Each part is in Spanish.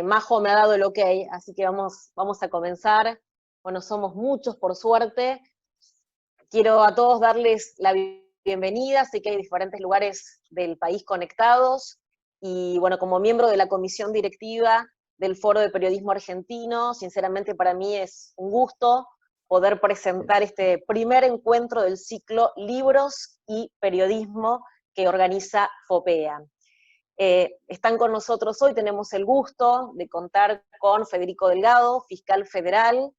Majo me ha dado el ok, así que vamos a comenzar. Bueno, somos muchos por suerte. Quiero a todos darles la bienvenida, sé que hay diferentes lugares del país conectados, y bueno, como miembro de la comisión directiva del Foro de Periodismo Argentino, sinceramente para mí es un gusto poder presentar este primer encuentro del ciclo Libros y Periodismo que organiza FOPEA. Están con nosotros hoy, tenemos el gusto de contar con Federico Delgado, fiscal federal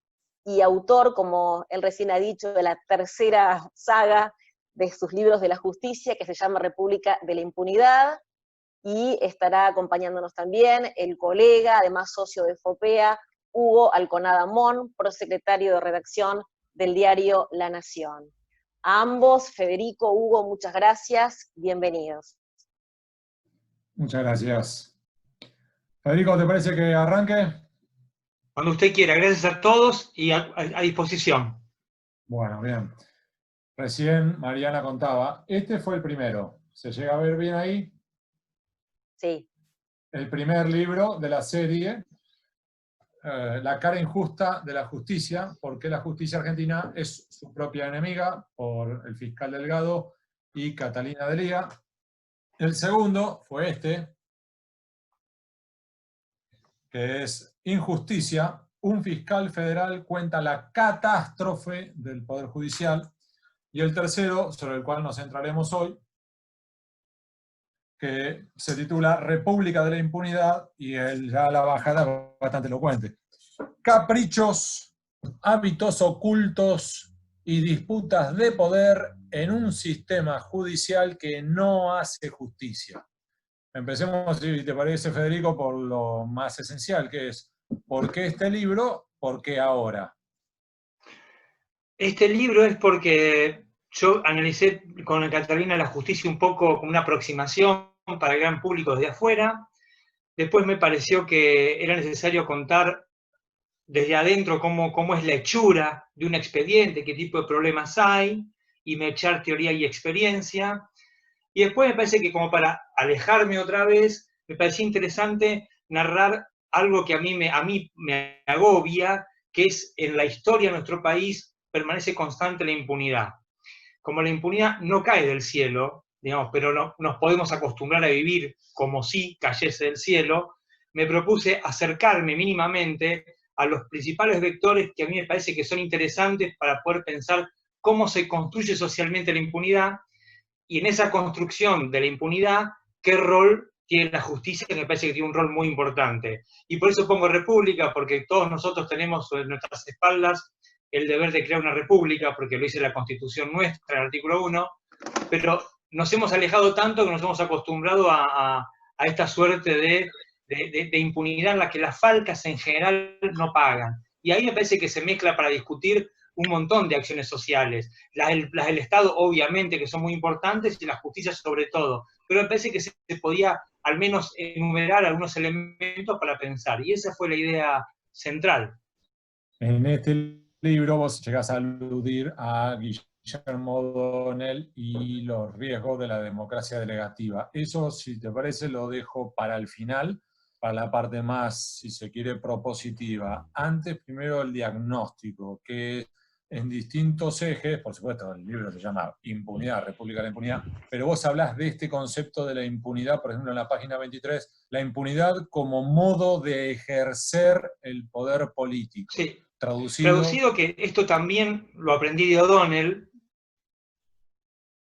y autor, como él recién ha dicho, de la tercera saga de sus libros de la justicia, que se llama República de la Impunidad, y estará acompañándonos también el colega, además socio de FOPEA, Hugo Alconada Mon, prosecretario de redacción del diario La Nación. A ambos, Federico, Hugo, muchas gracias, bienvenidos. Muchas gracias. Federico, ¿te parece que arranque? Cuando usted quiera, gracias a todos y a disposición. Bueno, bien. Recién Mariana contaba, este fue el primero. ¿Se llega a ver bien ahí? Sí. El primer libro de la serie, La cara injusta de la justicia, porque la justicia argentina es su propia enemiga, por el fiscal Delgado y Catalina Delía. El segundo fue este, que es Injusticia. Un fiscal federal cuenta la catástrofe del Poder Judicial. Y el tercero, sobre el cual nos centraremos hoy, que se titula República de la Impunidad, y ya la bajada es bastante elocuente. Caprichos, hábitos ocultos y disputas de poder en un sistema judicial que no hace justicia. Empecemos, si te parece, Federico, por lo más esencial, que es ¿por qué este libro? ¿Por qué ahora? Este libro es porque yo analicé con Catalina la justicia un poco como una aproximación para el gran público desde afuera. Después me pareció que era necesario contar desde adentro cómo es la hechura de un expediente, qué tipo de problemas hay, y me echar teoría y experiencia. Y después me parece que, como para alejarme otra vez, me parecía interesante narrar algo que a mí me agobia, que es en la historia de nuestro país permanece constante la impunidad. Como la impunidad no cae del cielo, digamos, pero no, nos podemos acostumbrar a vivir como si cayese del cielo, me propuse acercarme mínimamente a los principales vectores que a mí me parece que son interesantes para poder pensar cómo se construye socialmente la impunidad, y en esa construcción de la impunidad, qué rol tiene la justicia, que me parece que tiene un rol muy importante. Y por eso pongo república, porque todos nosotros tenemos sobre nuestras espaldas el deber de crear una república, porque lo dice la Constitución nuestra, el artículo 1, pero nos hemos alejado tanto que nos hemos acostumbrado a esta suerte de impunidad en la que las falcas en general no pagan. Y ahí me parece que se mezcla para discutir un montón de acciones sociales. Las del Estado, obviamente, que son muy importantes, y la justicia sobre todo. Pero me parece que se podía al menos enumerar algunos elementos para pensar. Y esa fue la idea central. En este libro vos llegás a aludir a Guillermo O'Donnell y los riesgos de la democracia delegativa. Eso, si te parece, lo dejo para el final, para la parte más, si se quiere, propositiva. Antes, primero, el diagnóstico, que en distintos ejes, por supuesto, el libro se llama Impunidad, República de la Impunidad, pero vos hablás de este concepto de la impunidad, por ejemplo, en la página 23, la impunidad como modo de ejercer el poder político. Sí. Traducido, que esto también lo aprendí de O'Donnell.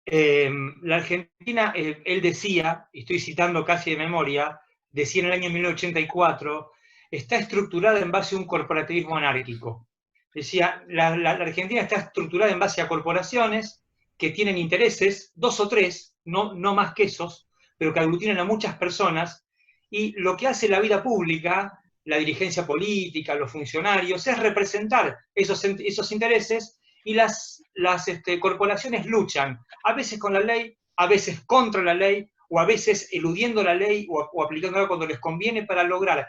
La Argentina, él decía, y estoy citando casi de memoria, decía en el año 1984, está estructurada en base a un corporativismo anárquico. Decía, la Argentina está estructurada en base a corporaciones que tienen intereses, 2 o 3, no más que esos, pero que aglutinan a muchas personas, y lo que hace la vida pública, la dirigencia política, los funcionarios, es representar esos intereses, y las corporaciones luchan, a veces con la ley, a veces contra la ley, o a veces eludiendo la ley o aplicándola cuando les conviene, para lograr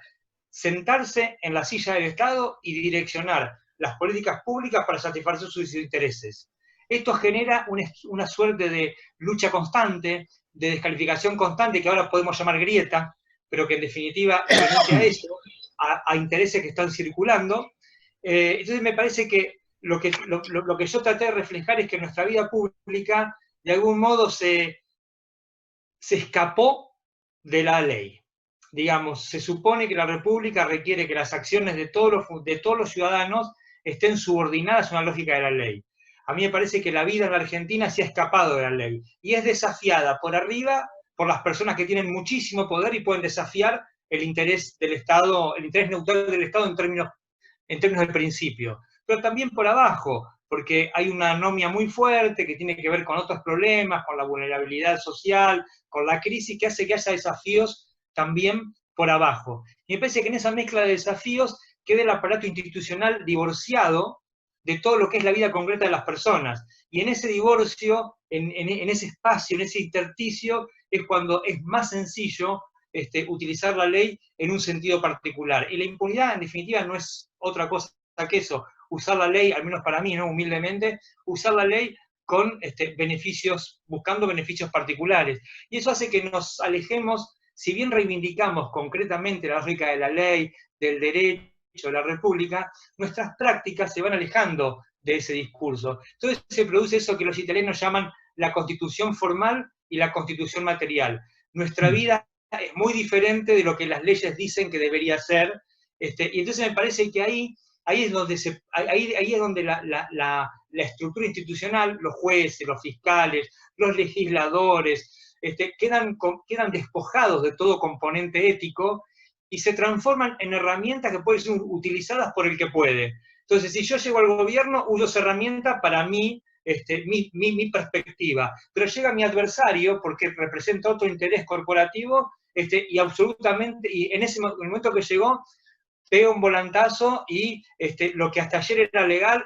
sentarse en la silla del Estado y direccionar las políticas públicas para satisfacer sus intereses. Esto genera una suerte de lucha constante, de descalificación constante, que ahora podemos llamar grieta, pero que en definitiva remite a eso, a intereses que están circulando. Entonces me parece que lo que yo traté de reflejar es que nuestra vida pública de algún modo se escapó de la ley. Digamos, se supone que la República requiere que las acciones de todos los ciudadanos estén subordinadas a una lógica de la ley. A mí me parece que la vida en la Argentina se ha escapado de la ley y es desafiada por arriba por las personas que tienen muchísimo poder y pueden desafiar el interés del Estado, el interés neutral del Estado en términos de principio, pero también por abajo, porque hay una anomia muy fuerte que tiene que ver con otros problemas, con la vulnerabilidad social, con la crisis, que hace que haya desafíos también por abajo. Y me parece que en esa mezcla de desafíos queda el aparato institucional divorciado de todo lo que es la vida concreta de las personas. Y en ese divorcio, en ese espacio, en ese intersticio, es cuando es más sencillo utilizar la ley en un sentido particular. Y la impunidad, en definitiva, no es otra cosa que eso, usar la ley, al menos para mí, ¿no? Humildemente, usar la ley con beneficios, buscando beneficios particulares. Y eso hace que nos alejemos, si bien reivindicamos concretamente la lógica de la ley, del derecho, de la república, nuestras prácticas se van alejando de ese discurso. Entonces se produce eso que los italianos llaman la constitución formal y la constitución material. Nuestra vida es muy diferente de lo que las leyes dicen que debería ser, y entonces me parece que ahí es donde la estructura institucional, los jueces, los fiscales, los legisladores, quedan despojados de todo componente ético y se transforman en herramientas que pueden ser utilizadas por el que puede. Entonces, si yo llego al gobierno, uso esa herramienta para mí, mi perspectiva, pero llega mi adversario porque representa otro interés corporativo y absolutamente, y en ese momento que llegó, pega un volantazo y lo que hasta ayer era legal,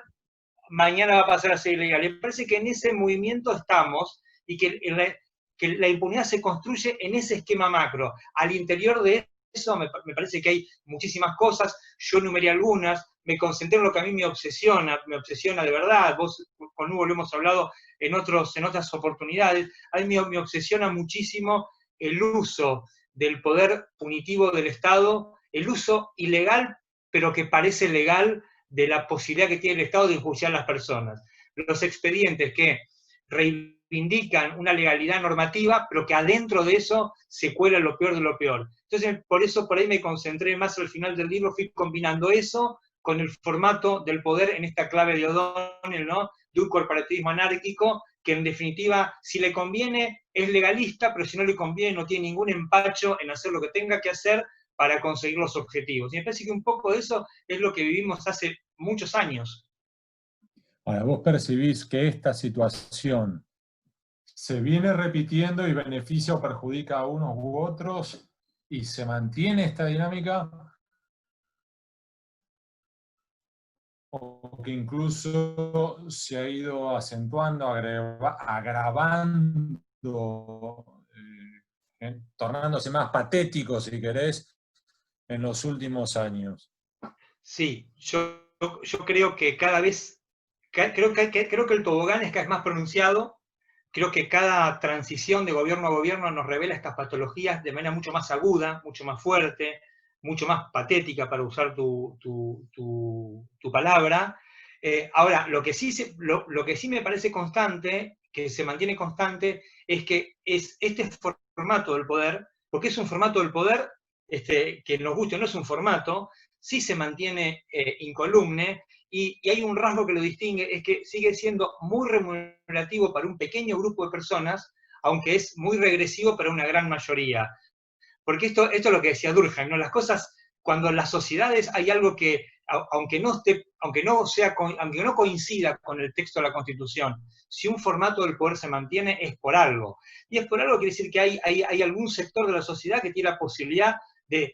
mañana va a pasar a ser ilegal. Me parece que en ese movimiento estamos y que la impunidad se construye en ese esquema macro. Al interior de eso me parece que hay muchísimas cosas, yo enumeré algunas, me concentré en lo que a mí me obsesiona de verdad, vos con Hugo lo hemos hablado en otras oportunidades, a mí me obsesiona muchísimo el uso del poder punitivo del Estado, el uso ilegal, pero que parece legal, de la posibilidad que tiene el Estado de enjuiciar a las personas. Los expedientes que reivindican una legalidad normativa, pero que adentro de eso se cuela lo peor de lo peor. Entonces, por eso por ahí me concentré más al final del libro, fui combinando eso con el formato del poder en esta clave de O'Donnell, ¿no? De un corporativismo anárquico, que en definitiva, si le conviene, es legalista, pero si no le conviene, no tiene ningún empacho en hacer lo que tenga que hacer para conseguir los objetivos. Y me parece que un poco de eso es lo que vivimos hace muchos años. Ahora, vos percibís que esta situación se viene repitiendo y beneficia o perjudica a unos u otros, y se mantiene esta dinámica, o que incluso se ha ido acentuando, agravando, tornándose más patético, si querés, en los últimos años. Sí, yo creo que cada vez, creo que el tobogán es cada vez más pronunciado, creo que cada transición de gobierno a gobierno nos revela estas patologías de manera mucho más aguda, mucho más fuerte, mucho más patética, para usar tu palabra. Ahora, lo que sí me parece constante, que se mantiene constante, es que es este formato del poder, porque es un formato del poder, que nos guste o no es un formato, sí se mantiene incolume, y hay un rasgo que lo distingue, es que sigue siendo muy remunerativo para un pequeño grupo de personas, aunque es muy regresivo para una gran mayoría. Porque esto es lo que decía Durkheim, ¿no? Las cosas, cuando en las sociedades hay algo que, aunque no coincida con el texto de la Constitución, si un formato del poder se mantiene, es por algo. Y es por algo quiere decir que hay algún sector de la sociedad que tiene la posibilidad de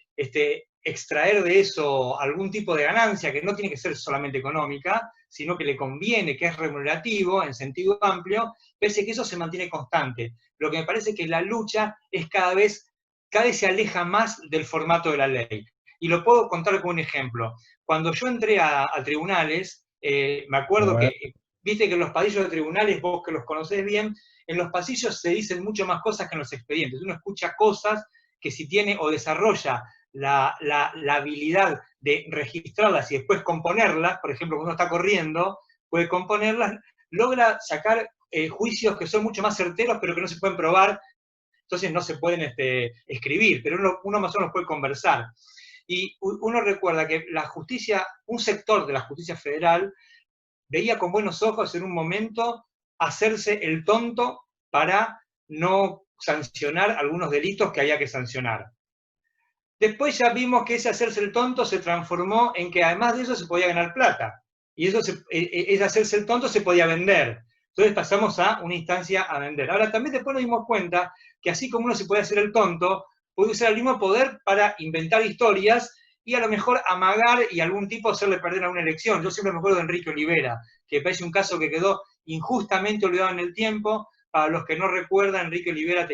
extraer de eso algún tipo de ganancia, que no tiene que ser solamente económica, sino que le conviene, que es remunerativo en sentido amplio, pese a que eso se mantiene constante. Lo que me parece que la lucha es cada vez se aleja más del formato de la ley. Y lo puedo contar con un ejemplo. Cuando yo entré a tribunales, me acuerdo que, viste que en los pasillos de tribunales, vos que los conocés bien, en los pasillos se dicen mucho más cosas que en los expedientes. Uno escucha cosas que si tiene o desarrolla la habilidad de registrarlas y después componerlas, por ejemplo, cuando uno está corriendo, puede componerlas, logra sacar juicios que son mucho más certeros, pero que no se pueden probar, entonces no se pueden escribir, pero uno más o menos puede conversar. Y uno recuerda que la justicia, un sector de la justicia federal, veía con buenos ojos en un momento hacerse el tonto para no sancionar algunos delitos que había que sancionar. Después ya vimos que ese hacerse el tonto se transformó en que además de eso se podía ganar plata. Y eso ese hacerse el tonto se podía vender. Entonces pasamos a una instancia a vender. Ahora también después nos dimos cuenta que así como uno se puede hacer el tonto, puede usar el mismo poder para inventar historias y a lo mejor amagar y algún tipo hacerle perder a una elección. Yo siempre me acuerdo de Enrique Olivera, que parece un caso que quedó injustamente olvidado en el tiempo. Para los que no recuerdan, Enrique Olivera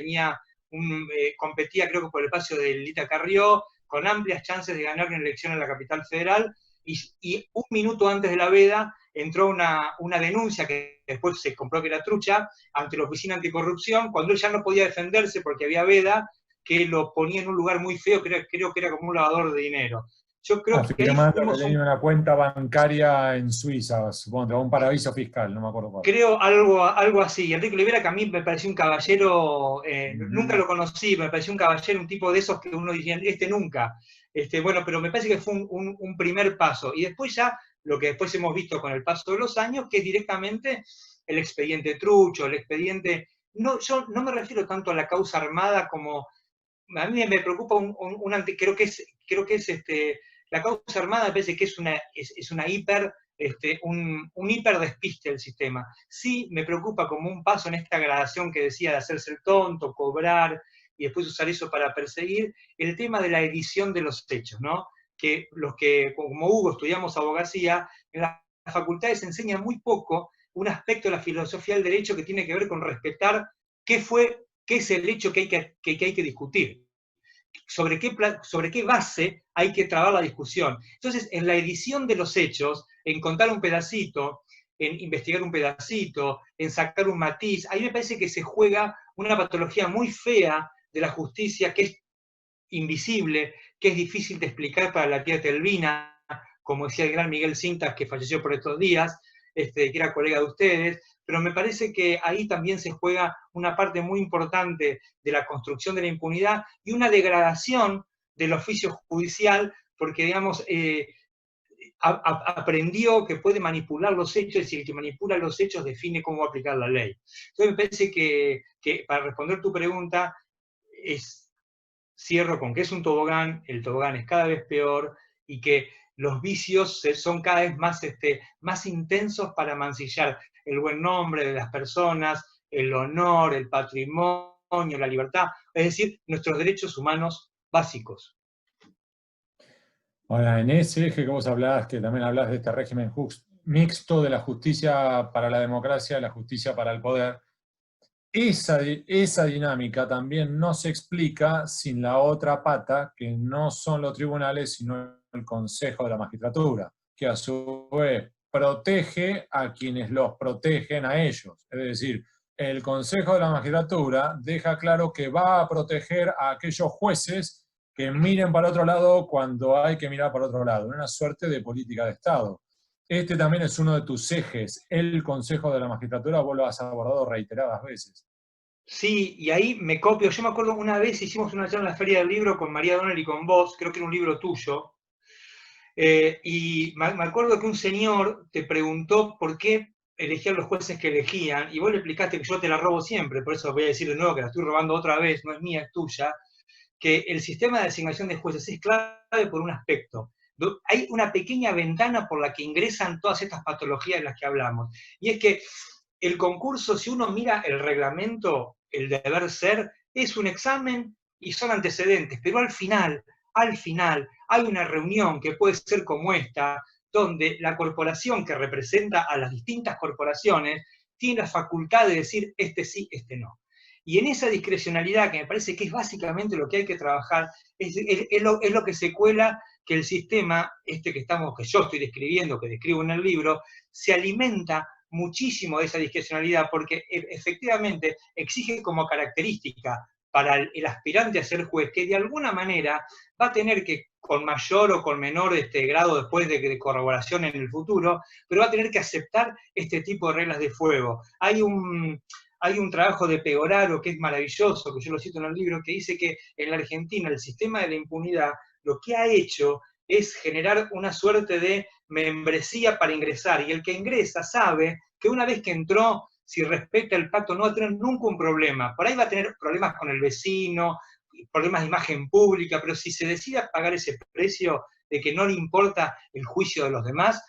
competía creo que por el espacio de Lita Carrió, con amplias chances de ganar una elección en la capital federal, y un minuto antes de la veda entró una denuncia que después se comprobó que era trucha ante la Oficina Anticorrupción, cuando él ya no podía defenderse porque había veda, que lo ponía en un lugar muy feo, creo que era como un lavador de dinero. Yo creo que afirmando que tenía una cuenta bancaria en Suiza, supongo, un paraíso fiscal, no me acuerdo cuál. Creo algo así. Enrique Olivera, que a mí me pareció un caballero, nunca lo conocí, me pareció un caballero, un tipo de esos que uno diría, nunca. Bueno, pero me parece que fue un primer paso. Y después ya, lo que después hemos visto con el paso de los años, que es directamente el expediente trucho, el expediente... No, yo no me refiero tanto a la causa armada como... A mí me preocupa creo que es la causa armada me parece que es una un hiperdespiste del sistema. Sí me preocupa como un paso en esta gradación que decía de hacerse el tonto, cobrar, y después usar eso para perseguir, el tema de la edición de los hechos, ¿no? Que los que, como Hugo, estudiamos abogacía, en las facultades se enseña muy poco un aspecto de la filosofía del derecho que tiene que ver con respetar qué es el hecho que hay que discutir. Sobre qué base hay que trabar la discusión. Entonces, en la edición de los hechos, en contar un pedacito, en investigar un pedacito, en sacar un matiz, ahí me parece que se juega una patología muy fea de la justicia que es invisible, que es difícil de explicar para la tía Telvina, como decía el gran Miguel Cintas, que falleció por estos días, que era colega de ustedes, pero me parece que ahí también se juega una parte muy importante de la construcción de la impunidad y una degradación del oficio judicial, porque, digamos, aprendió que puede manipular los hechos y el que manipula los hechos define cómo aplicar la ley. Entonces me parece que para responder tu pregunta, cierro con que es un tobogán, el tobogán es cada vez peor y que los vicios son cada vez más intensos para mancillar el buen nombre de las personas, el honor, el patrimonio, la libertad, es decir, nuestros derechos humanos básicos. Ahora, en ese eje que vos hablás, que también hablás de este régimen mixto de la justicia para la democracia y la justicia para el poder, esa dinámica también no se explica sin la otra pata, que no son los tribunales, sino el Consejo de la Magistratura, que a su vez protege a quienes los protegen a ellos. Es decir, el Consejo de la Magistratura deja claro que va a proteger a aquellos jueces que miren para otro lado cuando hay que mirar para otro lado, una suerte de política de Estado. Este también es uno de tus ejes, el Consejo de la Magistratura, vos lo has abordado reiteradas veces. Sí, y ahí me copio. Yo me acuerdo una vez hicimos una charla en la Feria del Libro con María Donel y con vos, creo que era un libro tuyo, y me acuerdo que un señor te preguntó por qué elegían los jueces que elegían, y vos le explicaste que yo te la robo siempre, por eso voy a decir de nuevo que la estoy robando otra vez, no es mía, es tuya, que el sistema de designación de jueces es clave por un aspecto. Hay una pequeña ventana por la que ingresan todas estas patologías de las que hablamos, y es que el concurso, si uno mira el reglamento, el deber ser, es un examen y son antecedentes, pero al final, hay una reunión que puede ser como esta, donde la corporación que representa a las distintas corporaciones tiene la facultad de decir este sí, este no. Y en esa discrecionalidad, que me parece que es básicamente lo que hay que trabajar, es lo que se cuela que el sistema, que yo estoy describiendo, que describo en el libro, se alimenta muchísimo de esa discrecionalidad, porque efectivamente exige como característica para el aspirante a ser juez, que de alguna manera va a tener que, con mayor o con menor grado después de corroboración en el futuro, pero va a tener que aceptar este tipo de reglas de juego. Hay un trabajo de Pegoraro que es maravilloso, que yo lo cito en el libro, que dice que en la Argentina el sistema de la impunidad lo que ha hecho es generar una suerte de membresía para ingresar, y el que ingresa sabe que una vez que entró, si respeta el pacto, no va a tener nunca un problema. Por ahí va a tener problemas con el vecino, problemas de imagen pública, pero si se decide a pagar ese precio de que no le importa el juicio de los demás,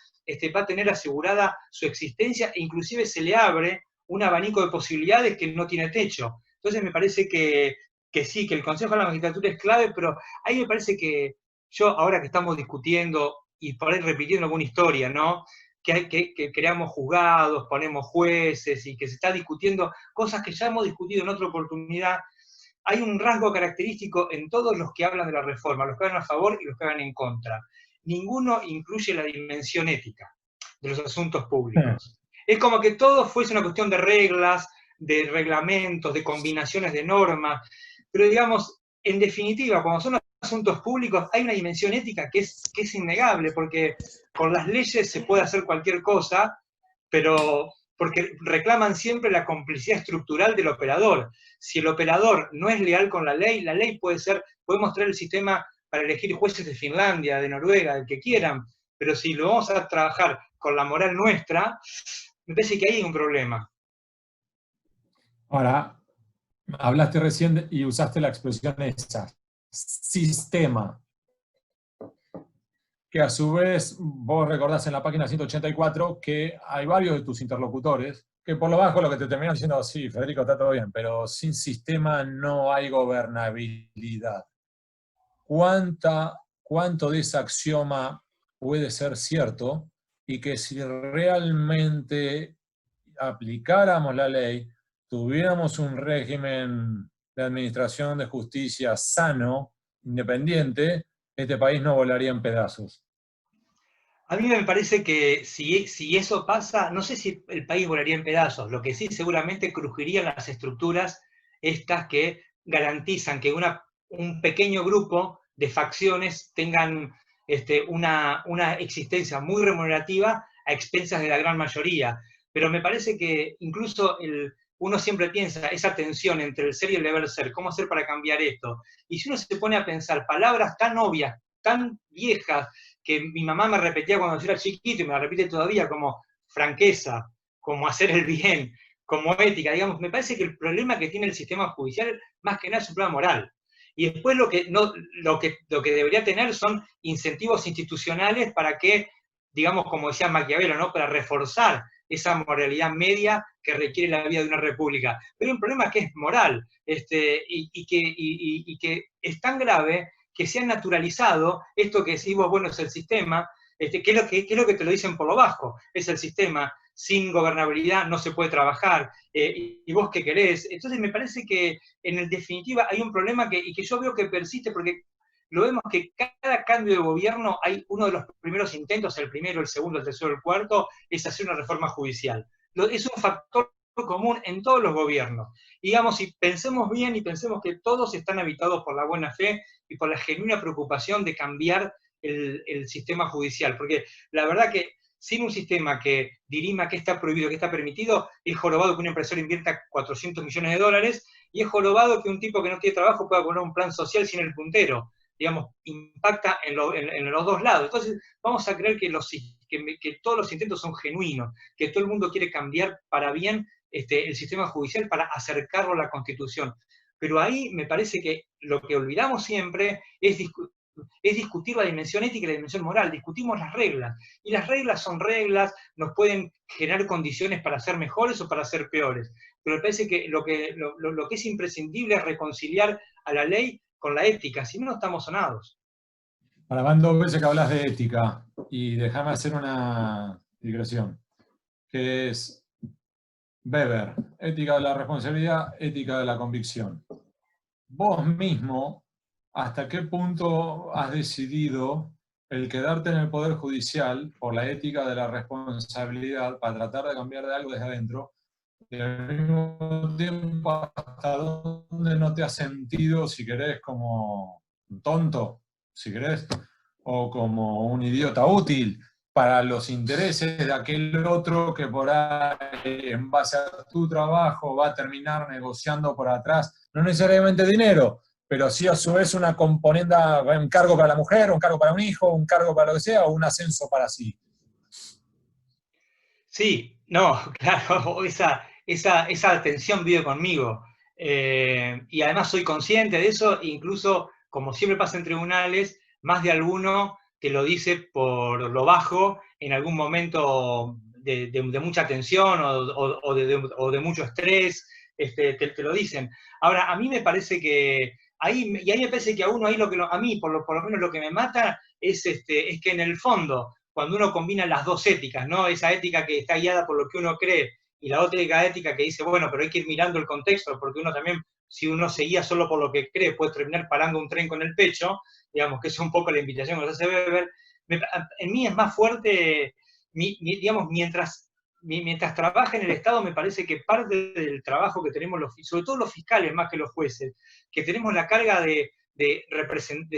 va a tener asegurada su existencia, e inclusive se le abre un abanico de posibilidades que no tiene techo. Entonces me parece que sí, que el Consejo de la Magistratura es clave, pero ahí me parece que yo, ahora que estamos discutiendo, y por ahí repitiendo alguna historia, ¿no? Que creamos juzgados, ponemos jueces, y que se está discutiendo cosas que ya hemos discutido en otra oportunidad. Hay un rasgo característico en todos los que hablan de la reforma, los que hablan a favor y los que hablan en contra. Ninguno incluye la dimensión ética de los asuntos públicos. Es como que todo fuese una cuestión de reglas, de reglamentos, de combinaciones de normas, pero digamos, en definitiva, cuando son asuntos públicos, hay una dimensión ética que es innegable, porque con las leyes se puede hacer cualquier cosa, pero porque reclaman siempre la complicidad estructural del operador. Si el operador no es leal con la ley puede mostrar el sistema para elegir jueces de Finlandia, de Noruega, del que quieran, pero si lo vamos a trabajar con la moral nuestra, me parece que ahí hay un problema. Ahora, hablaste recién y usaste la expresión esa, sistema, que a su vez vos recordás en la página 184 que hay varios de tus interlocutores que por lo bajo lo que te terminan diciendo, sí, Federico, está todo bien, pero sin sistema no hay gobernabilidad. ¿Cuánto de ese axioma puede ser cierto? Y que si realmente aplicáramos la ley, tuviéramos un régimen de administración de justicia sano, independiente, este país no volaría en pedazos. A mí me parece que si eso pasa, no sé si el país volaría en pedazos, lo que sí seguramente crujirían las estructuras estas que garantizan que un pequeño grupo de facciones tengan una existencia muy remunerativa a expensas de la gran mayoría. Pero me parece que incluso uno siempre piensa esa tensión entre el ser y el deber ser, ¿cómo hacer para cambiar esto? Y si uno se pone a pensar palabras tan obvias, tan viejas, que mi mamá me repetía cuando yo era chiquito, y me la repite todavía, como franqueza, como hacer el bien, como ética, digamos, me parece que el problema que tiene el sistema judicial, más que nada, es un problema moral. Y después lo que debería tener son incentivos institucionales para que, digamos, como decía Maquiavelo, ¿no? Para reforzar esa moralidad media que requiere la vida de una república. Pero hay un problema que es moral, y que es tan grave que se ha naturalizado esto que decimos, bueno, es el sistema, ¿qué es lo que te lo dicen por lo bajo? Es el sistema, sin gobernabilidad no se puede trabajar, y vos qué querés. Entonces me parece que en definitiva hay un problema que yo veo que persiste, porque lo vemos que cada cambio de gobierno hay uno de los primeros intentos, el primero, el segundo, el tercero, el cuarto, es hacer una reforma judicial. Es un factor común en todos los gobiernos. Y digamos, si pensemos bien y pensemos que todos están habitados por la buena fe y por la genuina preocupación de cambiar el sistema judicial, porque la verdad que sin un sistema que dirima qué está prohibido, qué está permitido, es jorobado que un empresario invierta 400 millones de dólares, y es jorobado que un tipo que no tiene trabajo pueda poner un plan social sin el puntero. Digamos, impacta en los dos lados. Entonces, vamos a creer que todos los intentos son genuinos, que todo el mundo quiere cambiar para bien el sistema judicial, para acercarlo a la Constitución. Pero ahí me parece que lo que olvidamos siempre es discutir la dimensión ética y la dimensión moral. Discutimos las reglas, y las reglas son reglas, nos pueden generar condiciones para ser mejores o para ser peores. Pero me parece que lo que es imprescindible es reconciliar a la ley con la ética, si no, no estamos sonados. Ahora van 2 veces que hablas de ética, y déjame hacer una digresión, que es Weber, ética de la responsabilidad, ética de la convicción. Vos mismo, ¿hasta qué punto has decidido el quedarte en el Poder Judicial por la ética de la responsabilidad para tratar de cambiar de algo desde adentro? y al mismo tiempo hasta dónde no te has sentido, si querés, como un tonto, si querés, o como un idiota útil para los intereses de aquel otro que por ahí, en base a tu trabajo, va a terminar negociando por atrás, no necesariamente dinero, pero sí a su vez una componente, un cargo para la mujer, un cargo para un hijo, un cargo para lo que sea, o un ascenso para sí. Sí, no, claro, esa tensión vive conmigo. Y además soy consciente de eso, incluso como siempre pasa en tribunales, más de alguno te lo dice por lo bajo en algún momento de mucha tensión o de mucho estrés, te lo dicen. Ahora, a mí me parece que y ahí me parece que a uno ahí a mí por lo menos lo que me mata es que en el fondo cuando uno combina las dos éticas, ¿no? Esa ética que está guiada por lo que uno cree y la otra ética que dice, bueno, pero hay que ir mirando el contexto, porque uno también, si uno se guía solo por lo que cree, puede terminar parando un tren con el pecho, digamos, que es un poco la invitación que nos hace Weber. En mí es más fuerte, digamos, mientras trabaja en el Estado, me parece que parte del trabajo que tenemos, sobre todo los fiscales más que los jueces, que tenemos la carga de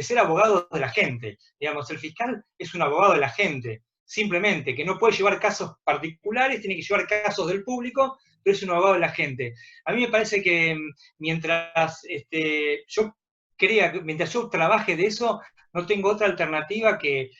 ser abogados de la gente. Digamos, el fiscal es un abogado de la gente, simplemente, que no puede llevar casos particulares, tiene que llevar casos del público, pero es un abogado de la gente. A mí me parece que mientras mientras yo trabaje de eso, no tengo otra alternativa que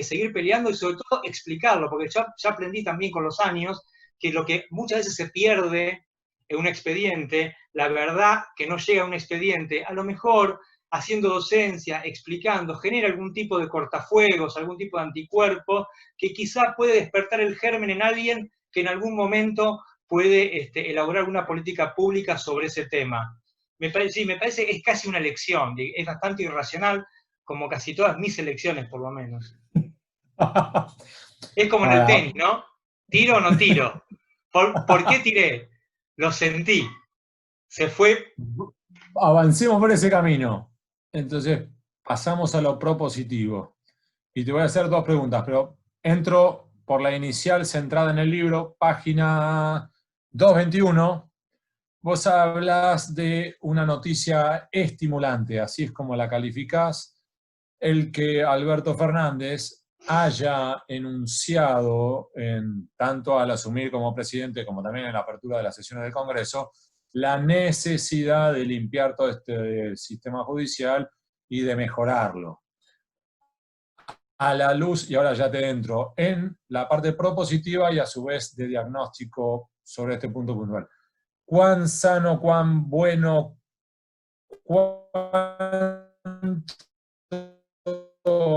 seguir peleando y sobre todo explicarlo, porque ya aprendí también con los años que lo que muchas veces se pierde en un expediente, la verdad que no llega a un expediente, a lo mejor haciendo docencia, explicando, genera algún tipo de cortafuegos, algún tipo de anticuerpo, que quizá puede despertar el germen en alguien que en algún momento puede elaborar una política pública sobre ese tema. Me parece que es casi una elección, es bastante irracional, como casi todas mis elecciones, por lo menos. Es como en el tenis, ¿no? ¿Tiro o no tiro? ¿Por qué tiré? Lo sentí. Se fue. Avancemos por ese camino. Entonces, pasamos a lo propositivo. Y te voy a hacer dos preguntas, pero entro por la inicial centrada en el libro, página 221. Vos hablas de una noticia estimulante, así es como la calificás, el que Alberto Fernández haya enunciado, tanto al asumir como presidente como también en la apertura de las sesiones del Congreso, la necesidad de limpiar todo este sistema judicial y de mejorarlo. A la luz, y ahora ya te entro, en la parte propositiva y a su vez de diagnóstico sobre este punto puntual. ¿Cuán sano, cuán bueno, cuánto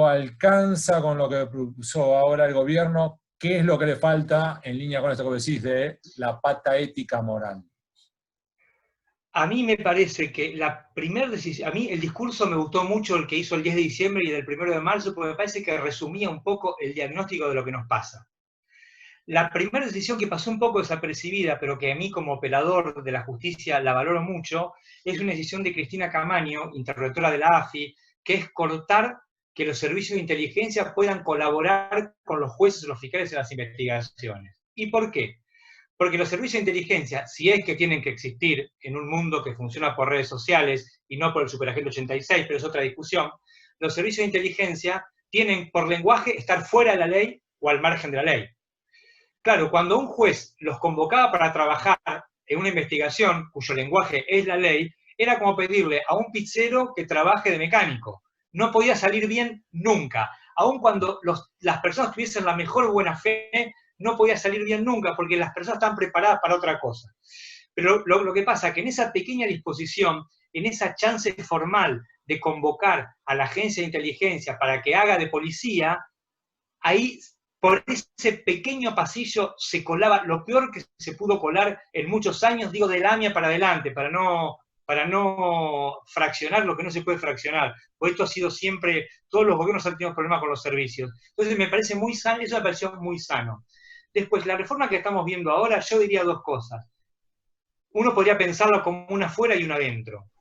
alcanza con lo que propuso ahora el gobierno? ¿Qué es lo que le falta en línea con esto que decís de la pata ética moral? A mí me parece que la primera decisión, a mí el discurso me gustó mucho el que hizo el 10 de diciembre y el 1 de marzo, porque me parece que resumía un poco el diagnóstico de lo que nos pasa. La primera decisión que pasó un poco desapercibida, pero que a mí como operador de la justicia la valoro mucho, es una decisión de Cristina Camaño, interventora de la AFI, que es cortar que los servicios de inteligencia puedan colaborar con los jueces o los fiscales en las investigaciones. ¿Y por qué? Porque los servicios de inteligencia, si es que tienen que existir en un mundo que funciona por redes sociales y no por el Superagente 86, pero es otra discusión, los servicios de inteligencia tienen por lenguaje estar fuera de la ley o al margen de la ley. Claro, cuando un juez los convocaba para trabajar en una investigación cuyo lenguaje es la ley, era como pedirle a un pizzero que trabaje de mecánico. No podía salir bien nunca. Aun cuando las personas tuviesen la mejor buena fe, no podía salir bien nunca, porque las personas están preparadas para otra cosa. Pero lo que pasa es que en esa pequeña disposición, en esa chance formal de convocar a la agencia de inteligencia para que haga de policía, ahí por ese pequeño pasillo se colaba lo peor que se pudo colar en muchos años, digo de la AMIA para adelante, para no fraccionar lo que no se puede fraccionar. Porque esto ha sido siempre, todos los gobiernos han tenido problemas con los servicios. Entonces me parece muy sano, eso me pareció muy sano. Después, la reforma que estamos viendo ahora, yo diría dos cosas. Uno podría pensarlo como una afuera y una adentro.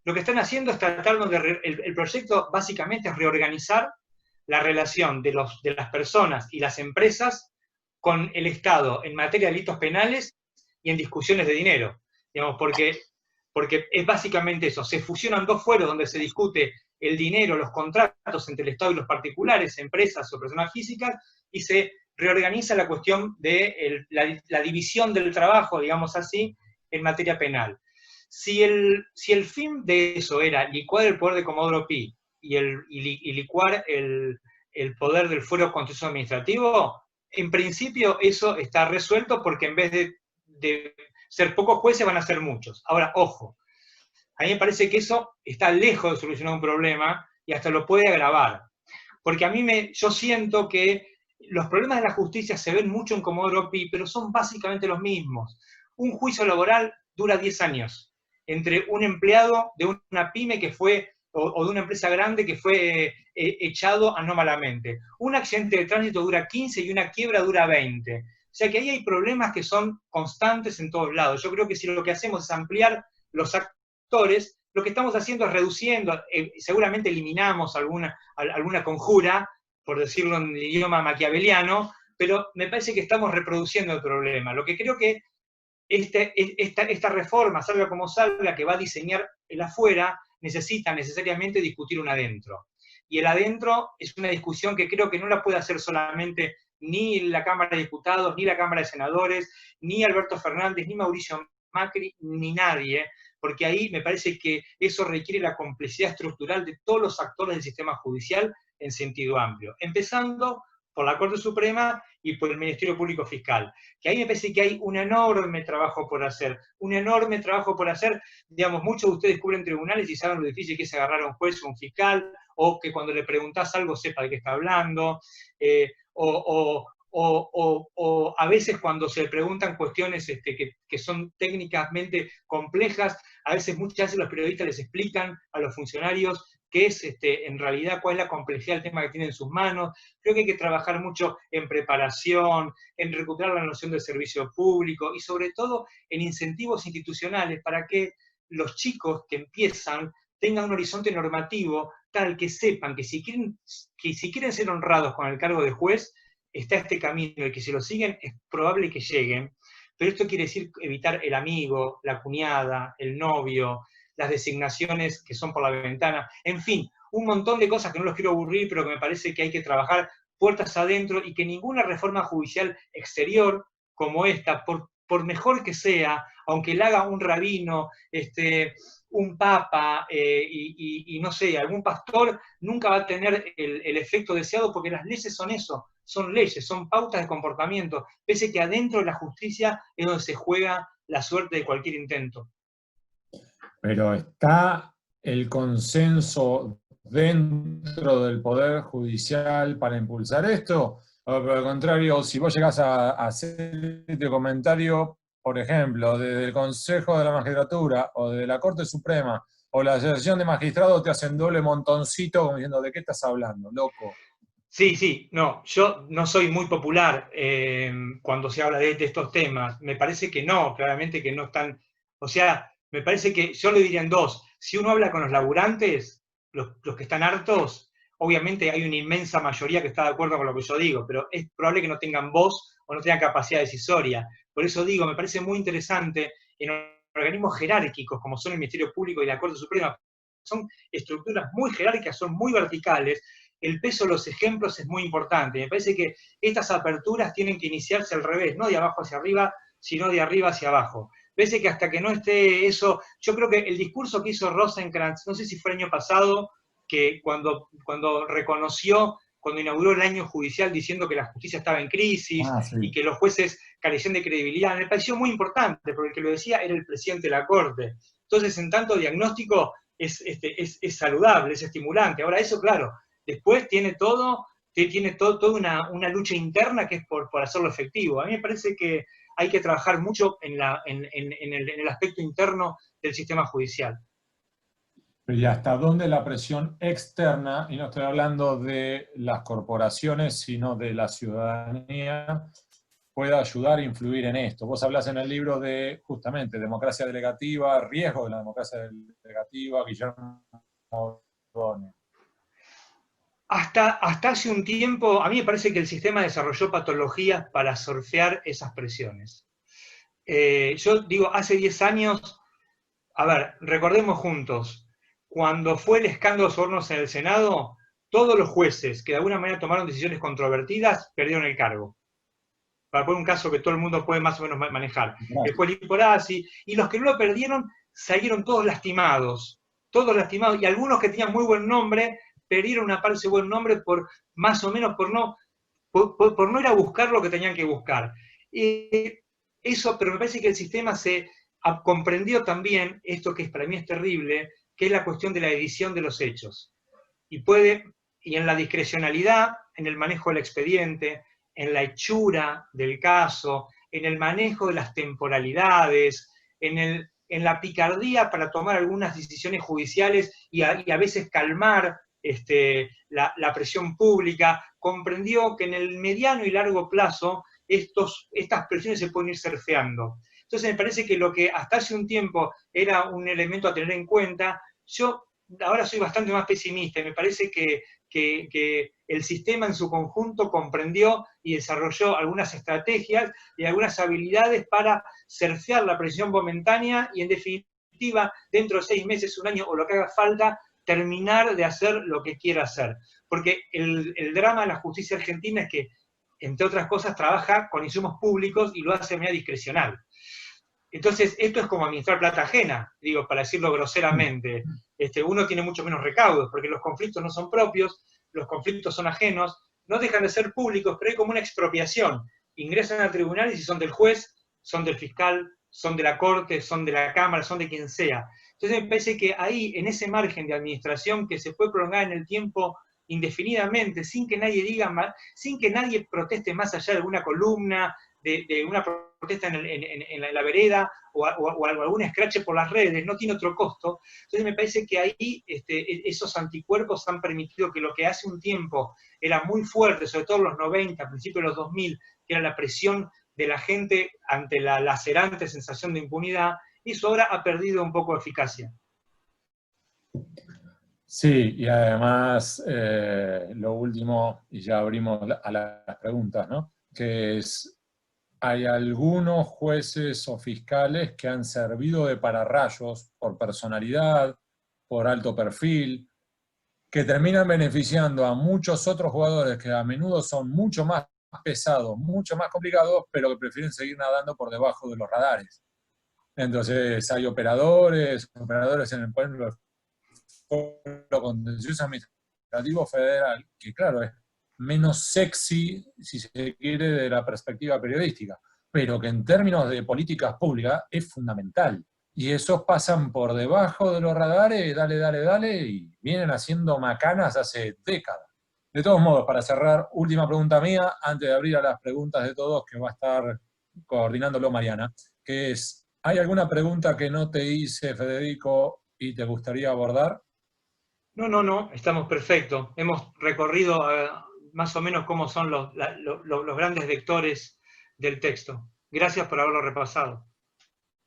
Lo que están haciendo es tratar de, el proyecto básicamente es reorganizar la relación de las personas y las empresas con el Estado en materia de delitos penales y en discusiones de dinero, digamos, porque es básicamente eso, se fusionan dos fueros donde se discute el dinero, los contratos entre el Estado y los particulares, empresas o personas físicas, y se reorganiza la cuestión de la división del trabajo, digamos así, en materia penal. Si el fin de eso era licuar el poder de Comodoro Pi y licuar el poder del fuero contencioso administrativo, en principio eso está resuelto porque en vez de ser pocos jueces van a ser muchos. Ahora, ojo, a mí me parece que eso está lejos de solucionar un problema y hasta lo puede agravar. Porque yo siento que los problemas de la justicia se ven mucho en Comodoro Pi, pero son básicamente los mismos. Un juicio laboral dura 10 años entre un empleado de una pyme que fue, o de una empresa grande que fue echado anómalamente. Un accidente de tránsito dura 15 y una quiebra dura 20. O sea que ahí hay problemas que son constantes en todos lados. Yo creo que si lo que hacemos es ampliar los actores, lo que estamos haciendo es reduciendo, seguramente eliminamos alguna conjura, por decirlo en idioma maquiaveliano, pero me parece que estamos reproduciendo el problema. Lo que creo que esta reforma, salga como salga, que va a diseñar el afuera, necesita necesariamente discutir un adentro. Y el adentro es una discusión que creo que no la puede hacer solamente ni la Cámara de Diputados, ni la Cámara de Senadores, ni Alberto Fernández, ni Mauricio Macri, ni nadie, porque ahí me parece que eso requiere la complicidad estructural de todos los actores del sistema judicial en sentido amplio, empezando por la Corte Suprema y por el Ministerio Público Fiscal, que ahí me parece que hay un enorme trabajo por hacer, digamos, muchos de ustedes cubren tribunales y saben lo difícil que es agarrar a un juez o un fiscal, o que cuando le preguntás algo sepa de qué está hablando, o a veces cuando se le preguntan cuestiones que son técnicamente complejas, a veces muchas veces los periodistas les explican a los funcionarios qué es en realidad, cuál es la complejidad del tema que tienen en sus manos. Creo que hay que trabajar mucho en preparación, en recuperar la noción del servicio público y sobre todo en incentivos institucionales para que los chicos que empiezan tengan un horizonte normativo tal que sepan que si quieren ser honrados con el cargo de juez, está este camino y que si lo siguen es probable que lleguen, pero esto quiere decir evitar el amigo, la cuñada, el novio, las designaciones que son por la ventana, en fin, un montón de cosas que no los quiero aburrir, pero que me parece que hay que trabajar puertas adentro y que ninguna reforma judicial exterior como esta, por mejor que sea, aunque la haga un rabino, un papa y no sé, algún pastor, nunca va a tener el efecto deseado porque las leyes son eso, son leyes, son pautas de comportamiento, pese que adentro de la justicia es donde se juega la suerte de cualquier intento. Pero ¿está el consenso dentro del Poder Judicial para impulsar esto? O por el contrario, si vos llegás a hacer este comentario, por ejemplo, desde el Consejo de la Magistratura o de la Corte Suprema o la Asociación de Magistrados, te hacen doble montoncito como diciendo, ¿de qué estás hablando, loco? Sí, no, yo no soy muy popular cuando se habla de estos temas. Me parece que no, claramente que no están, o sea, me parece que yo le diría en dos. Si uno habla con los laburantes, los que están hartos, obviamente hay una inmensa mayoría que está de acuerdo con lo que yo digo, pero es probable que no tengan voz o no tengan capacidad decisoria. Por eso digo, me parece muy interesante en organismos jerárquicos como son el Ministerio Público y la Corte Suprema, son estructuras muy jerárquicas, son muy verticales, el peso de los ejemplos es muy importante. Me parece que estas aperturas tienen que iniciarse al revés, no de abajo hacia arriba, sino de arriba hacia abajo. Parece que hasta que no esté eso, yo creo que el discurso que hizo Rosenkrantz, no sé si fue el año pasado, que cuando reconoció, cuando inauguró el año judicial diciendo que la justicia estaba en crisis sí. y que los jueces carecían de credibilidad, me pareció muy importante, porque el que lo decía era el presidente de la Corte. Entonces, en tanto diagnóstico, es saludable, es estimulante. Ahora, eso, claro, después tiene toda una lucha interna que es por hacerlo efectivo. A mí me parece que hay que trabajar mucho en el aspecto interno del sistema judicial. ¿Y hasta dónde la presión externa, y no estoy hablando de las corporaciones, sino de la ciudadanía, puede ayudar a influir en esto? Vos hablás en el libro de, justamente, democracia delegativa, riesgo de la democracia delegativa, Guillermo Modone. Hasta hace un tiempo, a mí me parece que el sistema desarrolló patologías para surfear esas presiones. Yo digo, hace 10 años, a ver, recordemos juntos, cuando fue el escándalo de sobornos en el Senado, todos los jueces que de alguna manera tomaron decisiones controvertidas perdieron el cargo. Para poner un caso que todo el mundo puede más o menos manejar. El juez Liporazzi, y los que no lo perdieron salieron todos lastimados, y algunos que tenían muy buen nombre perdieron una parte de buen nombre por más o menos por no ir a buscar lo que tenían que buscar. Eso, pero me parece que el sistema se comprendió también esto que para mí es terrible, que es la cuestión de la edición de los hechos. Y en la discrecionalidad, en el manejo del expediente, en la hechura del caso, en el manejo de las temporalidades, en la picardía para tomar algunas decisiones judiciales y a veces calmar la presión pública, comprendió que en el mediano y largo plazo estas presiones se pueden ir surfeando. Entonces me parece que lo que hasta hace un tiempo era un elemento a tener en cuenta, yo ahora soy bastante más pesimista y me parece que el sistema en su conjunto comprendió y desarrolló algunas estrategias y algunas habilidades para surfear la presión momentánea y en definitiva, dentro de 6 meses, un año o lo que haga falta, terminar de hacer lo que quiera hacer. Porque el drama de la justicia argentina es que, entre otras cosas, trabaja con insumos públicos y lo hace de manera discrecional. Entonces, esto es como administrar plata ajena, digo, para decirlo groseramente. Uno tiene mucho menos recaudos, porque los conflictos no son propios, los conflictos son ajenos, no dejan de ser públicos, pero hay como una expropiación. Ingresan al tribunal y si son del juez, son del fiscal, son de la corte, son de la cámara, son de quien sea. Entonces me parece que ahí, en ese margen de administración que se puede prolongar en el tiempo indefinidamente, sin que nadie diga más, sin que nadie proteste más allá de alguna columna, de una protesta en la vereda o algún escrache por las redes, no tiene otro costo. Entonces me parece que ahí esos anticuerpos han permitido que lo que hace un tiempo era muy fuerte, sobre todo en los 90, principios de los 2000, que era la presión de la gente ante la lacerante sensación de impunidad, eso ahora ha perdido un poco de eficacia. Sí, y además lo último, y ya abrimos a las preguntas, ¿no? Que es, hay algunos jueces o fiscales que han servido de pararrayos por personalidad, por alto perfil, que terminan beneficiando a muchos otros jugadores que a menudo son mucho más pesados, mucho más complicados, pero que prefieren seguir nadando por debajo de los radares. Entonces hay operadores en el pueblo contencioso administrativo federal, que claro, es menos sexy, si se quiere, de la perspectiva periodística, pero que en términos de políticas públicas es fundamental. Y esos pasan por debajo de los radares, dale, y vienen haciendo macanas hace décadas. De todos modos, para cerrar, última pregunta mía, antes de abrir a las preguntas de todos, que va a estar coordinándolo Mariana, que es, ¿hay alguna pregunta que no te hice, Federico, y te gustaría abordar? No, estamos perfectos. Hemos recorrido más o menos cómo son los grandes vectores del texto. Gracias por haberlo repasado.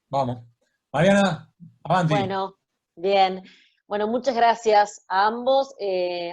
Vamos. Mariana, avanti. Bueno, bien. Bueno, muchas gracias a ambos.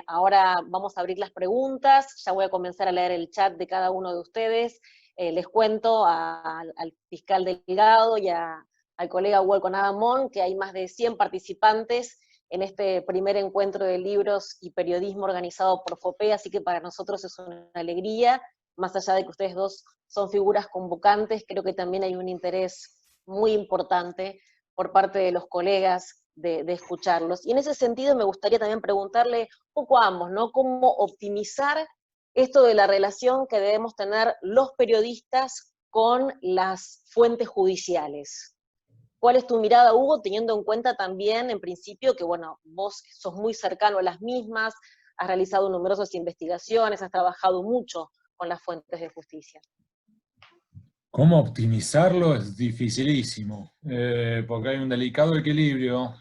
Ahora vamos a abrir las preguntas. Ya voy a comenzar a leer el chat de cada uno de ustedes. Les cuento al fiscal Delgado y al colega Wolcon Adamón que hay más de 100 participantes en este primer encuentro de libros y periodismo organizado por FOPE, así que para nosotros es una alegría, más allá de que ustedes dos son figuras convocantes, creo que también hay un interés muy importante por parte de los colegas de escucharlos. Y en ese sentido me gustaría también preguntarle un poco a ambos, ¿no? ¿Cómo optimizar esto de la relación que debemos tener los periodistas con las fuentes judiciales? ¿Cuál es tu mirada, Hugo, teniendo en cuenta también, en principio, que bueno, vos sos muy cercano a las mismas, has realizado numerosas investigaciones, has trabajado mucho con las fuentes de justicia? ¿Cómo optimizarlo? Es dificilísimo, porque hay un delicado equilibrio.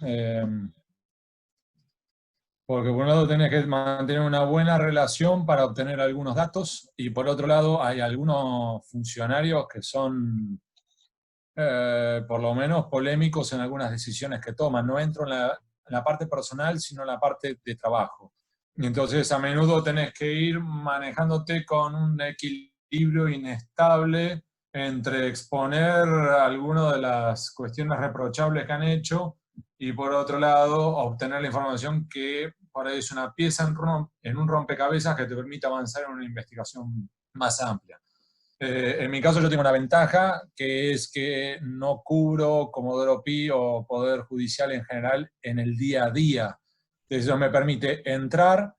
Porque por un lado tenés que mantener una buena relación para obtener algunos datos, y por otro lado hay algunos funcionarios que son por lo menos polémicos en algunas decisiones que toman. No entro en la parte personal, sino en la parte de trabajo. Y entonces a menudo tenés que ir manejándote con un equilibrio inestable entre exponer algunas de las cuestiones reprochables que han hecho y por otro lado obtener la información que por ahí es una pieza en un rompecabezas que te permite avanzar en una investigación más amplia. En mi caso yo tengo una ventaja, que es que no cubro Comodoro Pi o Poder Judicial en general en el día a día. Eso me permite entrar,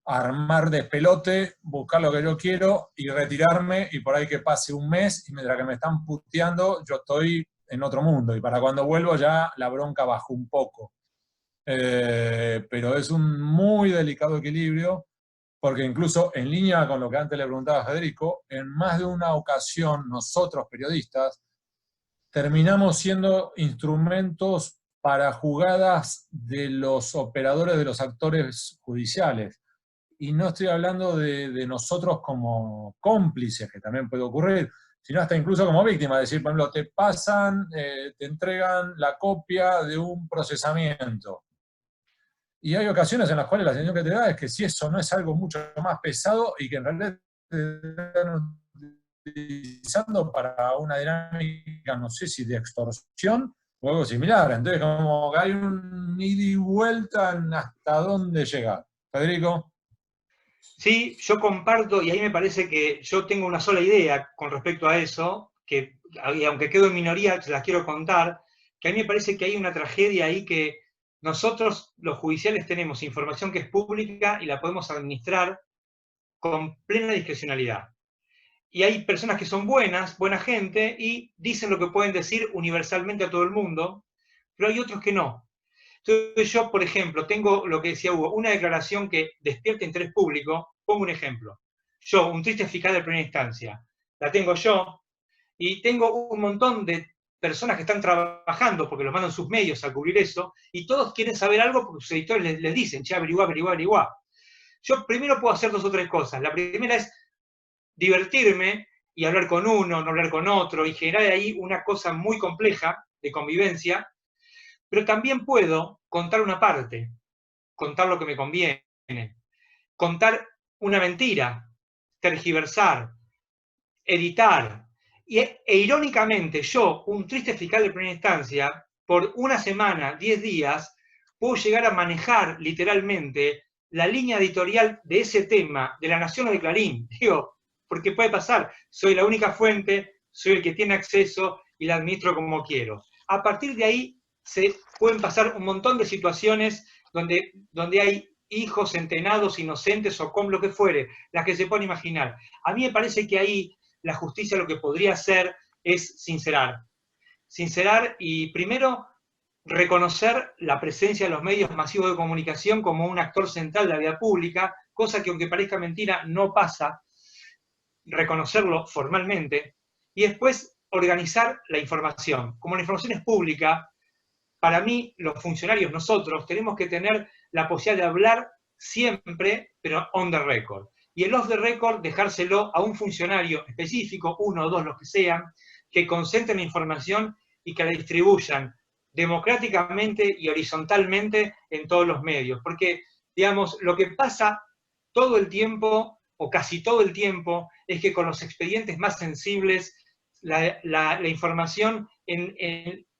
armar despelote, buscar lo que yo quiero y retirarme, y por ahí que pase un mes y mientras que me están puteando yo estoy en otro mundo, y para cuando vuelvo ya la bronca bajó un poco. Pero es un muy delicado equilibrio, porque incluso en línea con lo que antes le preguntaba a Federico, en más de una ocasión nosotros periodistas terminamos siendo instrumentos para jugadas de los operadores, de los actores judiciales. Y no estoy hablando de nosotros como cómplices, que también puede ocurrir, sino hasta incluso como víctimas. Es decir, por ejemplo, te pasan, te entregan la copia de un procesamiento. Y hay ocasiones en las cuales la sensación que te da es que si eso no es algo mucho más pesado y que en realidad te están utilizando para una dinámica, no sé si de extorsión o algo similar. Entonces, como que hay un ida y vuelta en hasta dónde llegar. Federico. Sí, yo comparto, y ahí me parece que yo tengo una sola idea con respecto a eso, que y aunque quedo en minoría, se las quiero contar, que a mí me parece que hay una tragedia ahí que nosotros, los judiciales, tenemos información que es pública y la podemos administrar con plena discrecionalidad. Y hay personas que son buenas, buena gente, y dicen lo que pueden decir universalmente a todo el mundo, pero hay otros que no. Entonces yo, por ejemplo, tengo lo que decía Hugo, una declaración que despierta interés público. Pongo un ejemplo. Yo, un triste fiscal de primera instancia, la tengo yo, y tengo un montón de personas que están trabajando porque los mandan sus medios a cubrir eso, y todos quieren saber algo porque sus editores les dicen, che, averiguá, averiguá, averiguá. Yo primero puedo hacer 2 o 3 cosas. La primera es divertirme y hablar con uno, no hablar con otro, y generar ahí una cosa muy compleja de convivencia, pero también puedo contar una parte, contar lo que me conviene, contar una mentira, tergiversar, editar. Irónicamente, yo, un triste fiscal de primera instancia, por una semana, 10 días, puedo llegar a manejar literalmente la línea editorial de ese tema, de La Nación o de Clarín. Digo, porque puede pasar, soy la única fuente, soy el que tiene acceso y la administro como quiero. A partir de ahí se pueden pasar un montón de situaciones donde hay hijos entenados, inocentes o con lo que fuere, las que se pueden imaginar. A mí me parece que ahí la justicia lo que podría hacer es sincerar. Sincerar y primero reconocer la presencia de los medios masivos de comunicación como un actor central de la vida pública, cosa que aunque parezca mentira no pasa, reconocerlo formalmente, y después organizar la información. Como la información es pública, para mí, los funcionarios, nosotros, tenemos que tener la posibilidad de hablar siempre, pero on the record. Y el off the record, dejárselo a un funcionario específico, 1 o 2, los que sean, que concentren la información y que la distribuyan democráticamente y horizontalmente en todos los medios. Porque, digamos, lo que pasa todo el tiempo, o casi todo el tiempo, es que con los expedientes más sensibles, la información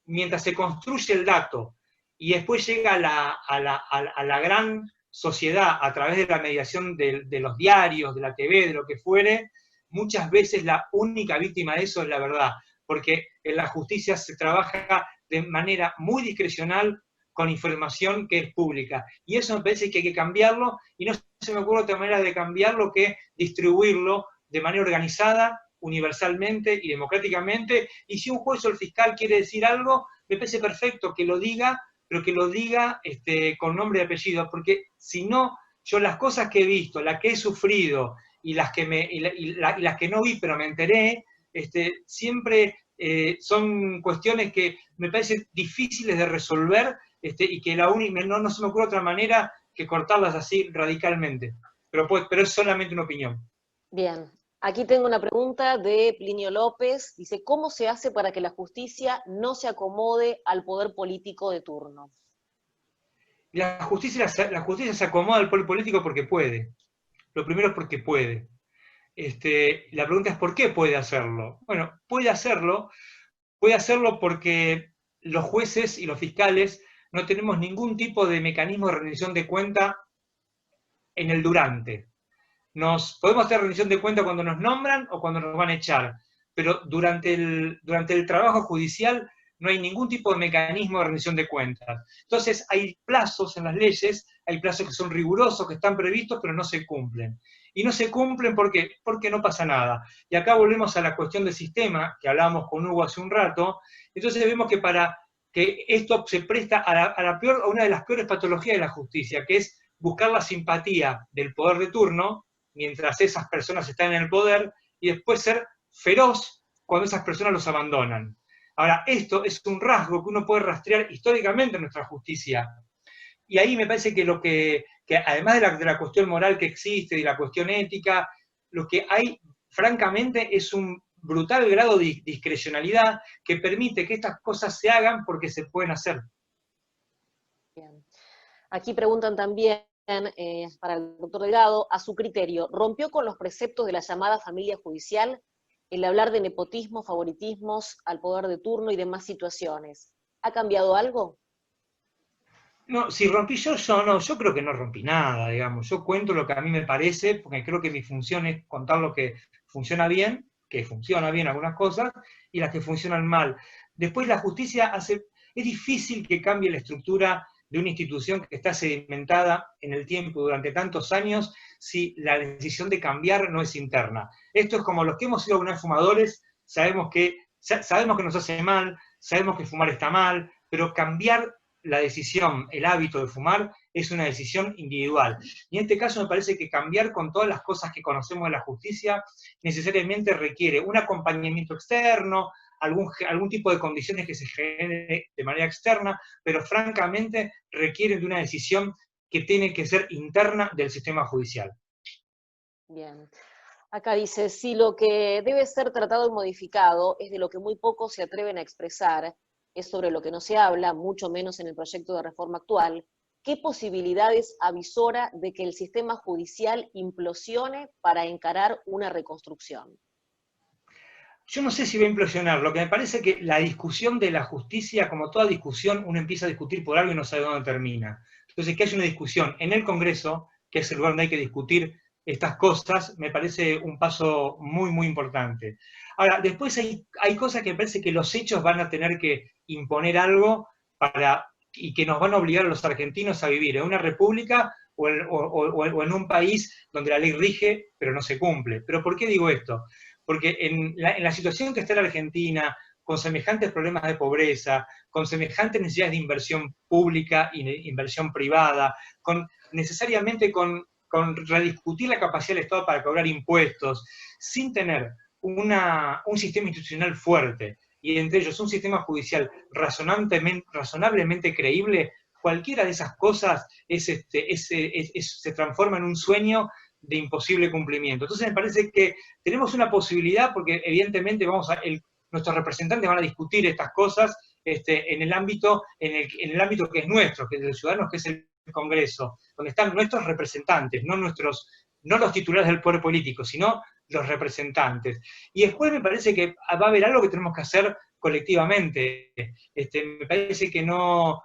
mientras se construye el dato y después llega a la gran sociedad a través de la mediación de los diarios, de la TV, de lo que fuere, muchas veces la única víctima de eso es la verdad, porque en la justicia se trabaja de manera muy discrecional con información que es pública. Y eso me parece que hay que cambiarlo, y no se me ocurre otra manera de cambiarlo que distribuirlo de manera organizada, universalmente y democráticamente, y si un juez o el fiscal quiere decir algo, me parece perfecto que lo diga, pero que lo diga con nombre y apellido, porque si no, yo las cosas que he visto, las que he sufrido, y las que no vi pero me enteré, siempre son cuestiones que me parecen difíciles de resolver, y que no se me ocurre otra manera que cortarlas así radicalmente. Pero es solamente una opinión. Bien, aquí tengo una pregunta de Plinio López. Dice, ¿cómo se hace para que la justicia no se acomode al poder político de turno? La justicia se acomoda al poder político porque puede. Lo primero es porque puede. La pregunta es ¿por qué puede hacerlo? Bueno, puede hacerlo porque los jueces y los fiscales no tenemos ningún tipo de mecanismo de rendición de cuenta en el durante. Podemos hacer rendición de cuenta cuando nos nombran o cuando nos van a echar, pero durante el trabajo judicial no hay ningún tipo de mecanismo de rendición de cuentas. Entonces hay plazos en las leyes, hay plazos que son rigurosos, que están previstos, pero no se cumplen. Y no se cumplen porque no pasa nada. Y acá volvemos a la cuestión del sistema, que hablábamos con Hugo hace un rato. Entonces vemos que para que esto se presta a una de las peores patologías de la justicia, que es buscar la simpatía del poder de turno, mientras esas personas están en el poder, y después ser feroz cuando esas personas los abandonan. Ahora, esto es un rasgo que uno puede rastrear históricamente en nuestra justicia. Y ahí me parece que además de la cuestión moral que existe y la cuestión ética, lo que hay, francamente, es un brutal grado de discrecionalidad que permite que estas cosas se hagan porque se pueden hacer. Bien. Aquí preguntan también, para el doctor Delgado, a su criterio, ¿rompió con los preceptos de la llamada familia judicial el hablar de nepotismo, favoritismos al poder de turno y demás situaciones? ¿Ha cambiado algo? No, si rompí yo no, yo creo que no rompí nada, digamos. Yo cuento lo que a mí me parece, porque creo que mi función es contar lo que funciona bien algunas cosas, y las que funcionan mal. Después la justicia es difícil que cambie la estructura de una institución que está sedimentada en el tiempo durante tantos años si la decisión de cambiar no es interna. Esto es como los que hemos sido alguna vez fumadores, sabemos que nos hace mal, sabemos que fumar está mal, pero cambiar la decisión, el hábito de fumar, es una decisión individual. Y en este caso me parece que cambiar con todas las cosas que conocemos de la justicia necesariamente requiere un acompañamiento externo, algún tipo de condiciones que se genere de manera externa, pero francamente requieren de una decisión que tiene que ser interna del sistema judicial. Bien. Acá dice, si lo que debe ser tratado y modificado es de lo que muy pocos se atreven a expresar, es sobre lo que no se habla, mucho menos en el proyecto de reforma actual, ¿qué posibilidades avisora de que el sistema judicial implosione para encarar una reconstrucción? Yo no sé si va a implosionar, lo que me parece que la discusión de la justicia, como toda discusión, uno empieza a discutir por algo y no sabe dónde termina. Entonces, que haya una discusión en el Congreso, que es el lugar donde hay que discutir estas cosas, me parece un paso muy, muy importante. Ahora, después hay cosas que me parece que los hechos van a tener que imponer algo y que nos van a obligar a los argentinos a vivir en una república o en un país donde la ley rige, pero no se cumple. ¿Pero por qué digo esto? Porque en la situación que está la Argentina, con semejantes problemas de pobreza, con semejantes necesidades de inversión pública y inversión privada, necesariamente con rediscutir la capacidad del Estado para cobrar impuestos, sin tener un sistema institucional fuerte, y entre ellos un sistema judicial razonablemente creíble, cualquiera de esas cosas se transforma en un sueño de imposible cumplimiento. Entonces me parece que tenemos una posibilidad, porque evidentemente nuestros representantes van a discutir estas cosas en el ámbito que es nuestro, que es de los ciudadanos, que es el Congreso, donde están nuestros representantes, no los titulares del poder político, sino los representantes. Y después me parece que va a haber algo que tenemos que hacer colectivamente. Me parece que no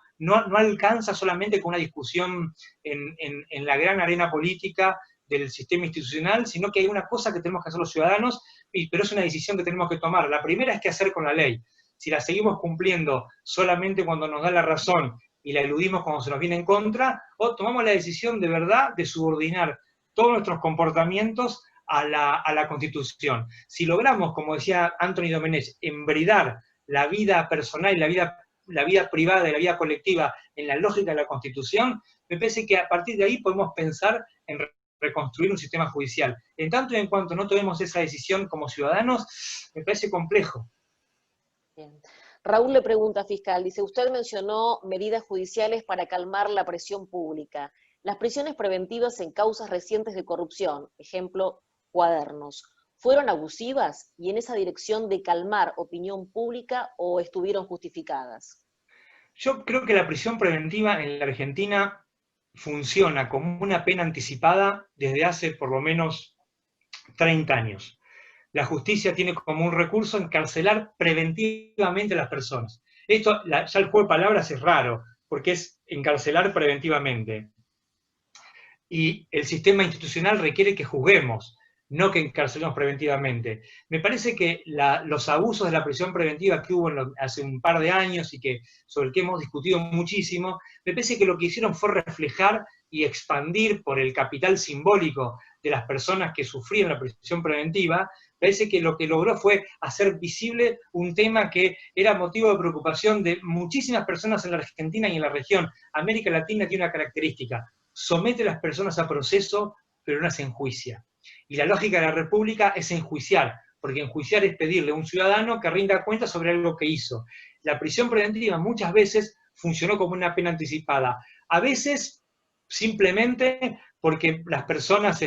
alcanza solamente con una discusión en la gran arena política del sistema institucional, sino que hay una cosa que tenemos que hacer los ciudadanos, pero es una decisión que tenemos que tomar. La primera es qué hacer con la ley. Si la seguimos cumpliendo solamente cuando nos da la razón y la eludimos cuando se nos viene en contra, o tomamos la decisión de verdad de subordinar todos nuestros comportamientos a la Constitución. Si logramos, como decía Anthony Domenech, embridar la vida personal y la vida privada y la vida colectiva en la lógica de la Constitución, me parece que a partir de ahí podemos pensar en reconstruir un sistema judicial. En tanto y en cuanto no tomemos esa decisión como ciudadanos, me parece complejo. Bien. Raúl le pregunta, fiscal, dice, usted mencionó medidas judiciales para calmar la presión pública. Las prisiones preventivas en causas recientes de corrupción, ejemplo, Cuadernos, ¿fueron abusivas y en esa dirección de calmar opinión pública o estuvieron justificadas? Yo creo que la prisión preventiva en la Argentina funciona como una pena anticipada desde hace por lo menos 30 años. La justicia tiene como un recurso encarcelar preventivamente a las personas. Esto, ya el juego de palabras es raro, porque es encarcelar preventivamente. Y el sistema institucional requiere que juzguemos, no que encarcelemos preventivamente. Me parece que los abusos de la prisión preventiva que hubo hace un par de años y sobre el que hemos discutido muchísimo, me parece que lo que hicieron fue reflejar y expandir por el capital simbólico de las personas que sufrían la prisión preventiva. Parece que lo que logró fue hacer visible un tema que era motivo de preocupación de muchísimas personas en la Argentina y en la región. América Latina tiene una característica: somete a las personas a proceso, pero no las enjuicia. Y la lógica de la República es enjuiciar, porque enjuiciar es pedirle a un ciudadano que rinda cuenta sobre algo que hizo. La prisión preventiva muchas veces funcionó como una pena anticipada, a veces simplemente porque las personas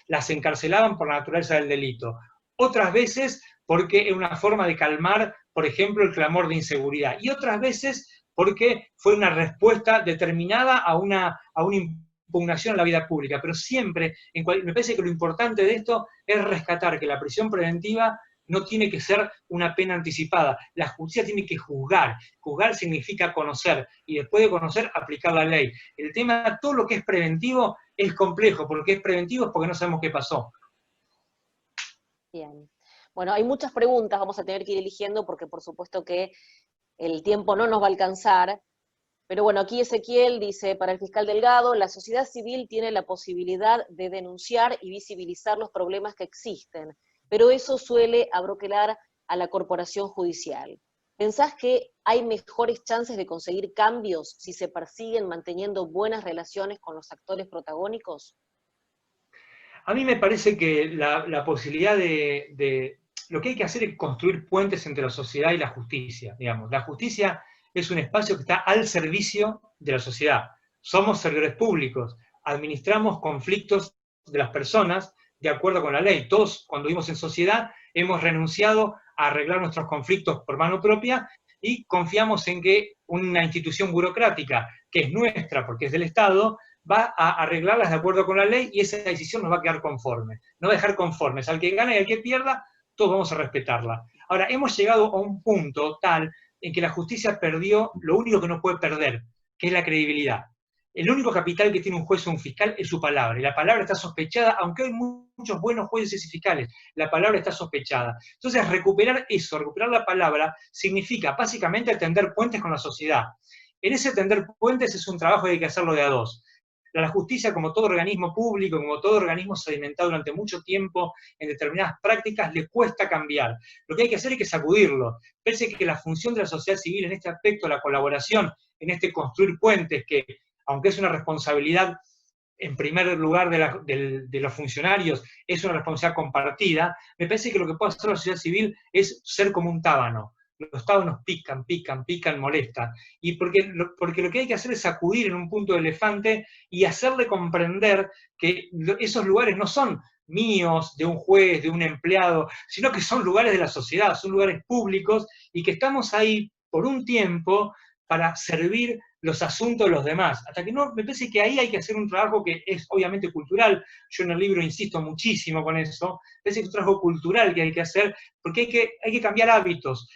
las encarcelaban por la naturaleza del delito, otras veces porque era una forma de calmar, por ejemplo, el clamor de inseguridad, y otras veces porque fue una respuesta determinada a una impugnación a la vida pública. Pero siempre, me parece que lo importante de esto es rescatar que la prisión preventiva no tiene que ser una pena anticipada. La justicia tiene que juzgar. Juzgar significa conocer, y después de conocer, aplicar la ley. El tema, todo lo que es preventivo, es complejo, porque es preventivo es porque no sabemos qué pasó. Bien. Bueno, hay muchas preguntas, vamos a tener que ir eligiendo porque por supuesto que el tiempo no nos va a alcanzar. Pero bueno, aquí Ezequiel dice, para el fiscal Delgado, la sociedad civil tiene la posibilidad de denunciar y visibilizar los problemas que existen, pero eso suele abroquelar a la corporación judicial. ¿Pensás que hay mejores chances de conseguir cambios si se persiguen manteniendo buenas relaciones con los actores protagónicos? A mí me parece que la posibilidad lo que hay que hacer es construir puentes entre la sociedad y la justicia, digamos. La justicia es un espacio que está al servicio de la sociedad. Somos servidores públicos, administramos conflictos de las personas de acuerdo con la ley. Todos, cuando vivimos en sociedad, hemos renunciado a arreglar nuestros conflictos por mano propia y confiamos en que una institución burocrática, que es nuestra porque es del Estado, va a arreglarlas de acuerdo con la ley y esa decisión nos va a quedar conforme. No va a dejar conformes al que gana y al que pierda, todos vamos a respetarla. Ahora, hemos llegado a un punto tal en que la justicia perdió lo único que no puede perder, que es la credibilidad. El único capital que tiene un juez o un fiscal es su palabra, y la palabra está sospechada, aunque hay muchos buenos jueces y fiscales, la palabra está sospechada. Entonces, recuperar eso, recuperar la palabra, significa básicamente tender puentes con la sociedad. En ese tender puentes es un trabajo que hay que hacerlo de a dos. La justicia, como todo organismo público, como todo organismo sedimentado durante mucho tiempo en determinadas prácticas, le cuesta cambiar. Lo que hay que hacer es que sacudirlo. Parece que la función de la sociedad civil en este aspecto, la colaboración, en este construir puentes, que aunque es una responsabilidad en primer lugar de los funcionarios, es una responsabilidad compartida, me parece que lo que puede hacer la sociedad civil es ser como un tábano. Los tábanos pican, molestan. Y porque lo que hay que hacer es sacudir en un punto de elefante y hacerle comprender que esos lugares no son míos, de un juez, de un empleado, sino que son lugares de la sociedad, son lugares públicos y que estamos ahí por un tiempo para servir los asuntos de los demás. Hasta que no, me parece que ahí hay que hacer un trabajo que es obviamente cultural. Yo en el libro insisto muchísimo con eso. Me parece que es un trabajo cultural que hay que hacer, porque hay que cambiar hábitos.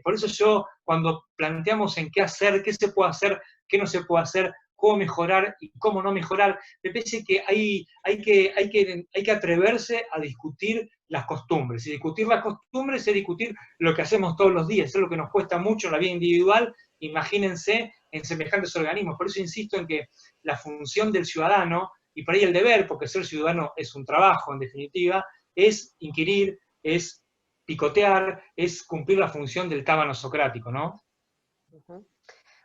Por eso yo, cuando planteamos en qué hacer, qué se puede hacer, qué no se puede hacer, cómo mejorar y cómo no mejorar, me parece que hay que atreverse a discutir las costumbres. Y discutir las costumbres es discutir lo que hacemos todos los días, es lo que nos cuesta mucho en la vida individual. Imagínense en semejantes organismos. Por eso insisto en que la función del ciudadano, y por ahí el deber, porque ser ciudadano es un trabajo en definitiva, es inquirir, es picotear, es cumplir la función del tábano socrático, ¿no? Uh-huh.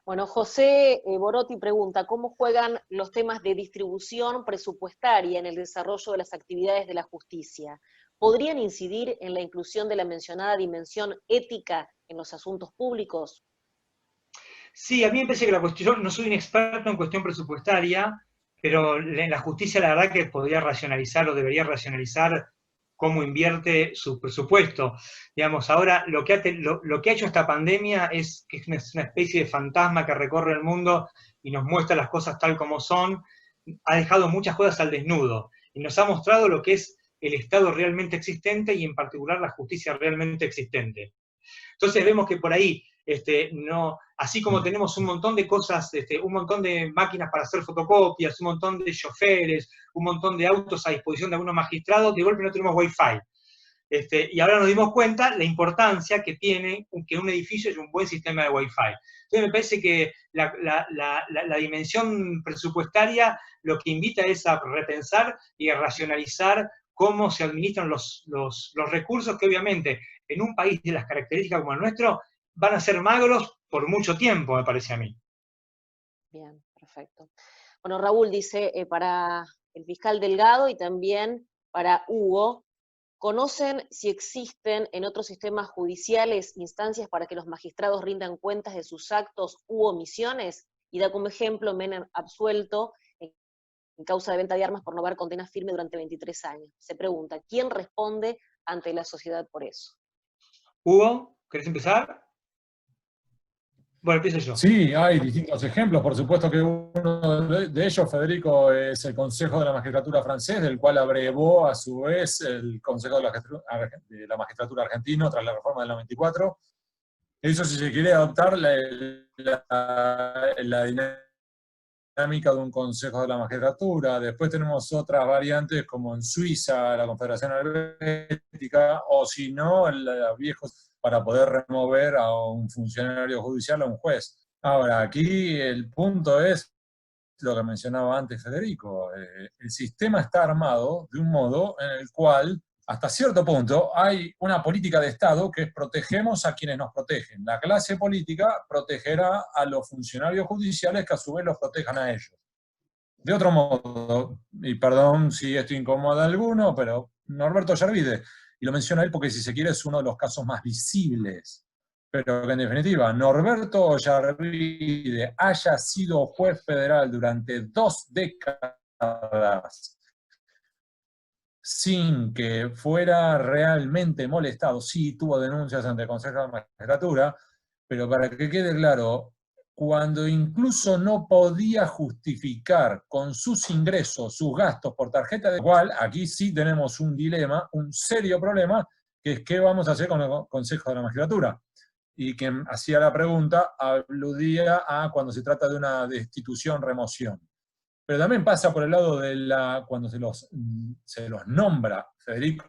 Bueno, José Borotti pregunta, ¿cómo juegan los temas de distribución presupuestaria en el desarrollo de las actividades de la justicia? ¿Podrían incidir en la inclusión de la mencionada dimensión ética en los asuntos públicos? Sí, a mí me parece que la cuestión, no soy un experto en cuestión presupuestaria, pero en la justicia la verdad que podría racionalizar o debería racionalizar cómo invierte su presupuesto. Digamos, ahora lo que ha hecho esta pandemia es que es una especie de fantasma que recorre el mundo y nos muestra las cosas tal como son, ha dejado muchas cosas al desnudo, y nos ha mostrado lo que es el Estado realmente existente y en particular la justicia realmente existente. Entonces vemos que por ahí, no, así como tenemos un montón de cosas, un montón de máquinas para hacer fotocopias, un montón de choferes, un montón de autos a disposición de algunos magistrados, de golpe no tenemos Wi-Fi. Y ahora nos dimos cuenta la importancia que tiene que un edificio haya un buen sistema de Wi-Fi. Entonces me parece que la dimensión presupuestaria lo que invita es a repensar y a racionalizar cómo se administran los recursos que obviamente en un país de las características como el nuestro van a ser magros por mucho tiempo, me parece a mí. Bien, perfecto. Bueno, Raúl dice, para el fiscal Delgado y también para Hugo, ¿conocen si existen en otros sistemas judiciales instancias para que los magistrados rindan cuentas de sus actos u omisiones? Y da como ejemplo Menem absuelto en causa de venta de armas por no haber condena firme durante 23 años. Se pregunta, ¿quién responde ante la sociedad por eso? Hugo, ¿querés empezar? Bueno, empiezo yo. Sí, hay distintos ejemplos. Por supuesto que uno de ellos, Federico, es el Consejo de la Magistratura francés, del cual abrevó a su vez el Consejo de la Magistratura argentino tras la reforma del 94. Eso, si se quiere adoptar la dinámica de un Consejo de la Magistratura. Después tenemos otras variantes como en Suiza, la Confederación Helvética, o si no, los viejos para poder remover a un funcionario judicial o a un juez. Ahora, aquí el punto es lo que mencionaba antes Federico. El sistema está armado de un modo en el cual, hasta cierto punto, hay una política de Estado que es protegemos a quienes nos protegen. La clase política protegerá a los funcionarios judiciales que a su vez los protejan a ellos. De otro modo, y perdón si esto incomoda a alguno, pero Norberto Yarvide, y lo menciona él porque si se quiere es uno de los casos más visibles, pero que en definitiva Norberto Yarvide haya sido juez federal durante 2 décadas sin que fuera realmente molestado. Sí, tuvo denuncias ante el Consejo de Magistratura, pero para que quede claro, cuando incluso no podía justificar con sus ingresos, sus gastos por tarjeta de cual, aquí sí tenemos un dilema, un serio problema, que es qué vamos a hacer con el Consejo de la Magistratura. Y quien hacía la pregunta aludía a cuando se trata de una destitución, remoción. Pero también pasa por el lado de cuando se los nombra, Federico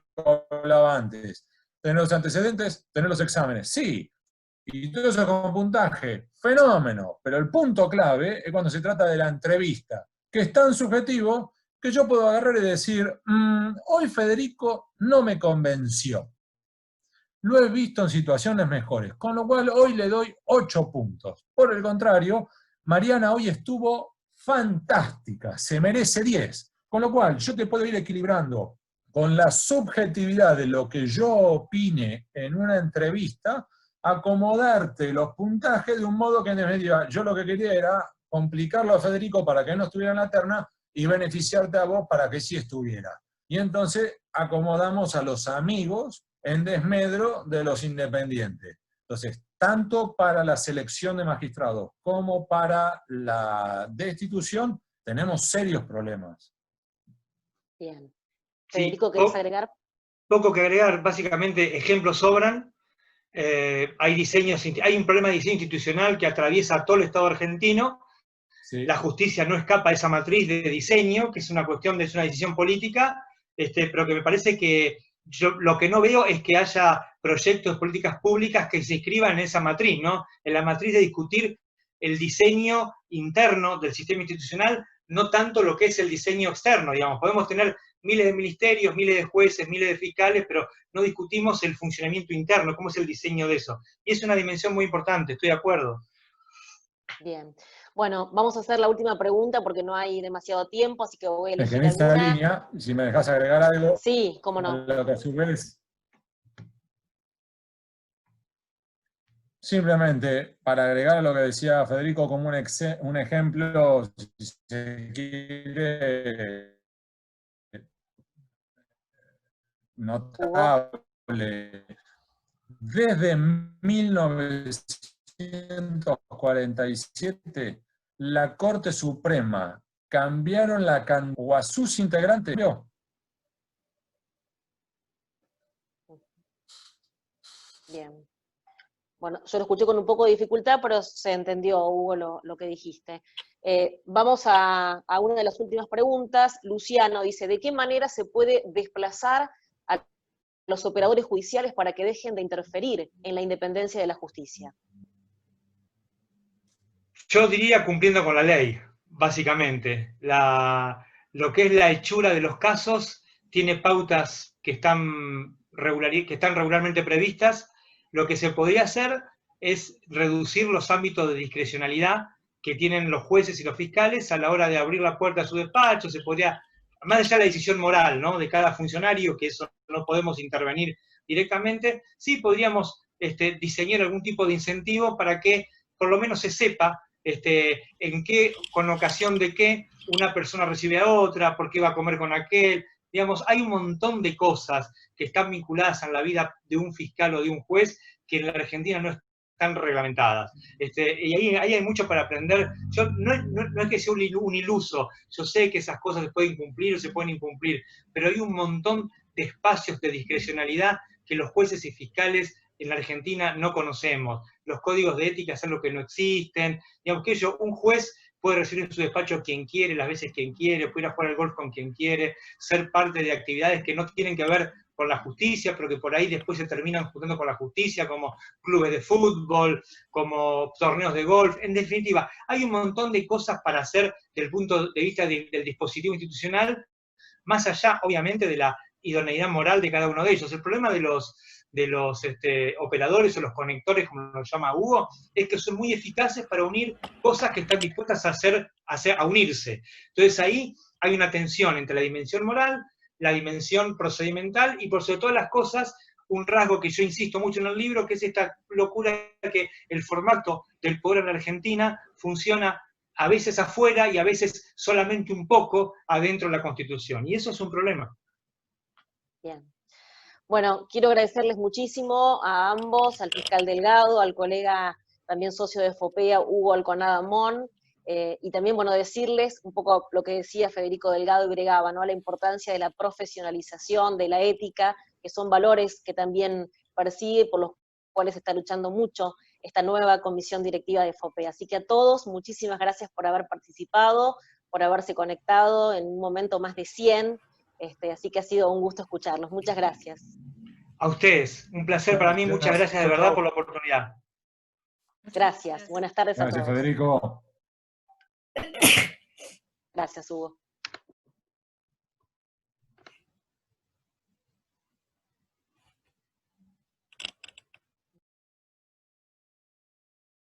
hablaba antes, tener los antecedentes, tener los exámenes, sí, y todo eso con puntaje, fenómeno, pero el punto clave es cuando se trata de la entrevista, que es tan subjetivo que yo puedo agarrar y decir, hoy Federico no me convenció. Lo he visto en situaciones mejores, con lo cual hoy le doy 8 puntos. Por el contrario, Mariana hoy estuvo fantástica, se merece 10. Con lo cual, yo te puedo ir equilibrando con la subjetividad de lo que yo opine en una entrevista, acomodarte los puntajes de un modo que en definitiva yo lo que quería era complicarlo a Federico para que no estuviera en la terna y beneficiarte a vos para que sí estuviera. Y entonces acomodamos a los amigos en desmedro de los independientes. Entonces, tanto para la selección de magistrados como para la destitución, tenemos serios problemas. Bien. Federico, ¿querés agregar? Poco que agregar, básicamente ejemplos sobran. Hay un problema de diseño institucional que atraviesa todo el Estado argentino. Sí. La justicia no escapa a esa matriz de diseño, que es una cuestión, es una decisión política, pero que me parece que yo lo que no veo es que haya proyectos de políticas públicas que se inscriban en esa matriz, ¿no? En la matriz de discutir el diseño interno del sistema institucional, no tanto lo que es el diseño externo, digamos. Podemos tener miles de ministerios, miles de jueces, miles de fiscales, pero no discutimos el funcionamiento interno, cómo es el diseño de eso. Y es una dimensión muy importante, estoy de acuerdo. Bien. Bueno, vamos a hacer la última pregunta porque no hay demasiado tiempo, así que voy a elegir en esta línea, si me dejas agregar algo, sí, cómo no. Lo que a su vez, simplemente para agregar a lo que decía Federico como un ejemplo, si se quiere, notable. Desde 1947, la Corte Suprema cambiaron o a sus integrantes. Bien. Bueno, yo lo escuché con un poco de dificultad, pero se entendió, Hugo, lo que dijiste. Vamos a una de las últimas preguntas. Luciano dice, ¿de qué manera se puede desplazar a los operadores judiciales para que dejen de interferir en la independencia de la justicia? Yo diría cumpliendo con la ley, básicamente. Lo que es la hechura de los casos tiene pautas que están regularmente previstas. Lo que se podría hacer es reducir los ámbitos de discrecionalidad que tienen los jueces y los fiscales a la hora de abrir la puerta a su despacho. Se podría, más allá de la decisión moral, ¿no?, de cada funcionario, que eso no podemos intervenir directamente, sí podríamos diseñar algún tipo de incentivo para que por lo menos se sepa en qué, con ocasión de qué, una persona recibe a otra, por qué va a comer con aquel. Digamos, hay un montón de cosas que están vinculadas a la vida de un fiscal o de un juez que en la Argentina no están reglamentadas. Y ahí hay mucho para aprender. Yo no es que sea un iluso, yo sé que esas cosas se pueden cumplir o se pueden incumplir, pero hay un montón de espacios de discrecionalidad que los jueces y fiscales en la Argentina no conocemos. Los códigos de ética son los que no existen. Digamos que un juez puede recibir en su despacho quien quiere, las veces quien quiere, puede ir a jugar al golf con quien quiere, ser parte de actividades que no tienen que ver con la justicia, pero que por ahí después se terminan juntando con la justicia, como clubes de fútbol, como torneos de golf. En definitiva, hay un montón de cosas para hacer desde el punto de vista del dispositivo institucional, más allá, obviamente, de la idoneidad moral de cada uno de ellos. El problema de los operadores o los conectores, como lo llama Hugo, es que son muy eficaces para unir cosas que están dispuestas a unirse. Entonces ahí hay una tensión entre la dimensión moral, la dimensión procedimental y por sobre todas las cosas, un rasgo que yo insisto mucho en el libro, que es esta locura que el formato del poder en la Argentina funciona a veces afuera y a veces solamente un poco adentro de la Constitución. Y eso es un problema. Bien. Bueno, quiero agradecerles muchísimo a ambos, al fiscal Delgado, al colega también socio de FOPEA, Hugo Alconada Mon, y también, bueno, decirles un poco lo que decía Federico Delgado y bregaba, ¿no?, la importancia de la profesionalización, de la ética, que son valores que también persigue, por los cuales está luchando mucho esta nueva comisión directiva de FOPEA. Así que a todos, muchísimas gracias por haber participado, por haberse conectado en un momento más de 100, así que ha sido un gusto escucharlos. Muchas gracias. A ustedes, un placer para mí, muchas gracias de verdad por la oportunidad. Gracias, buenas tardes a todos. Gracias, Federico. Gracias, Hugo.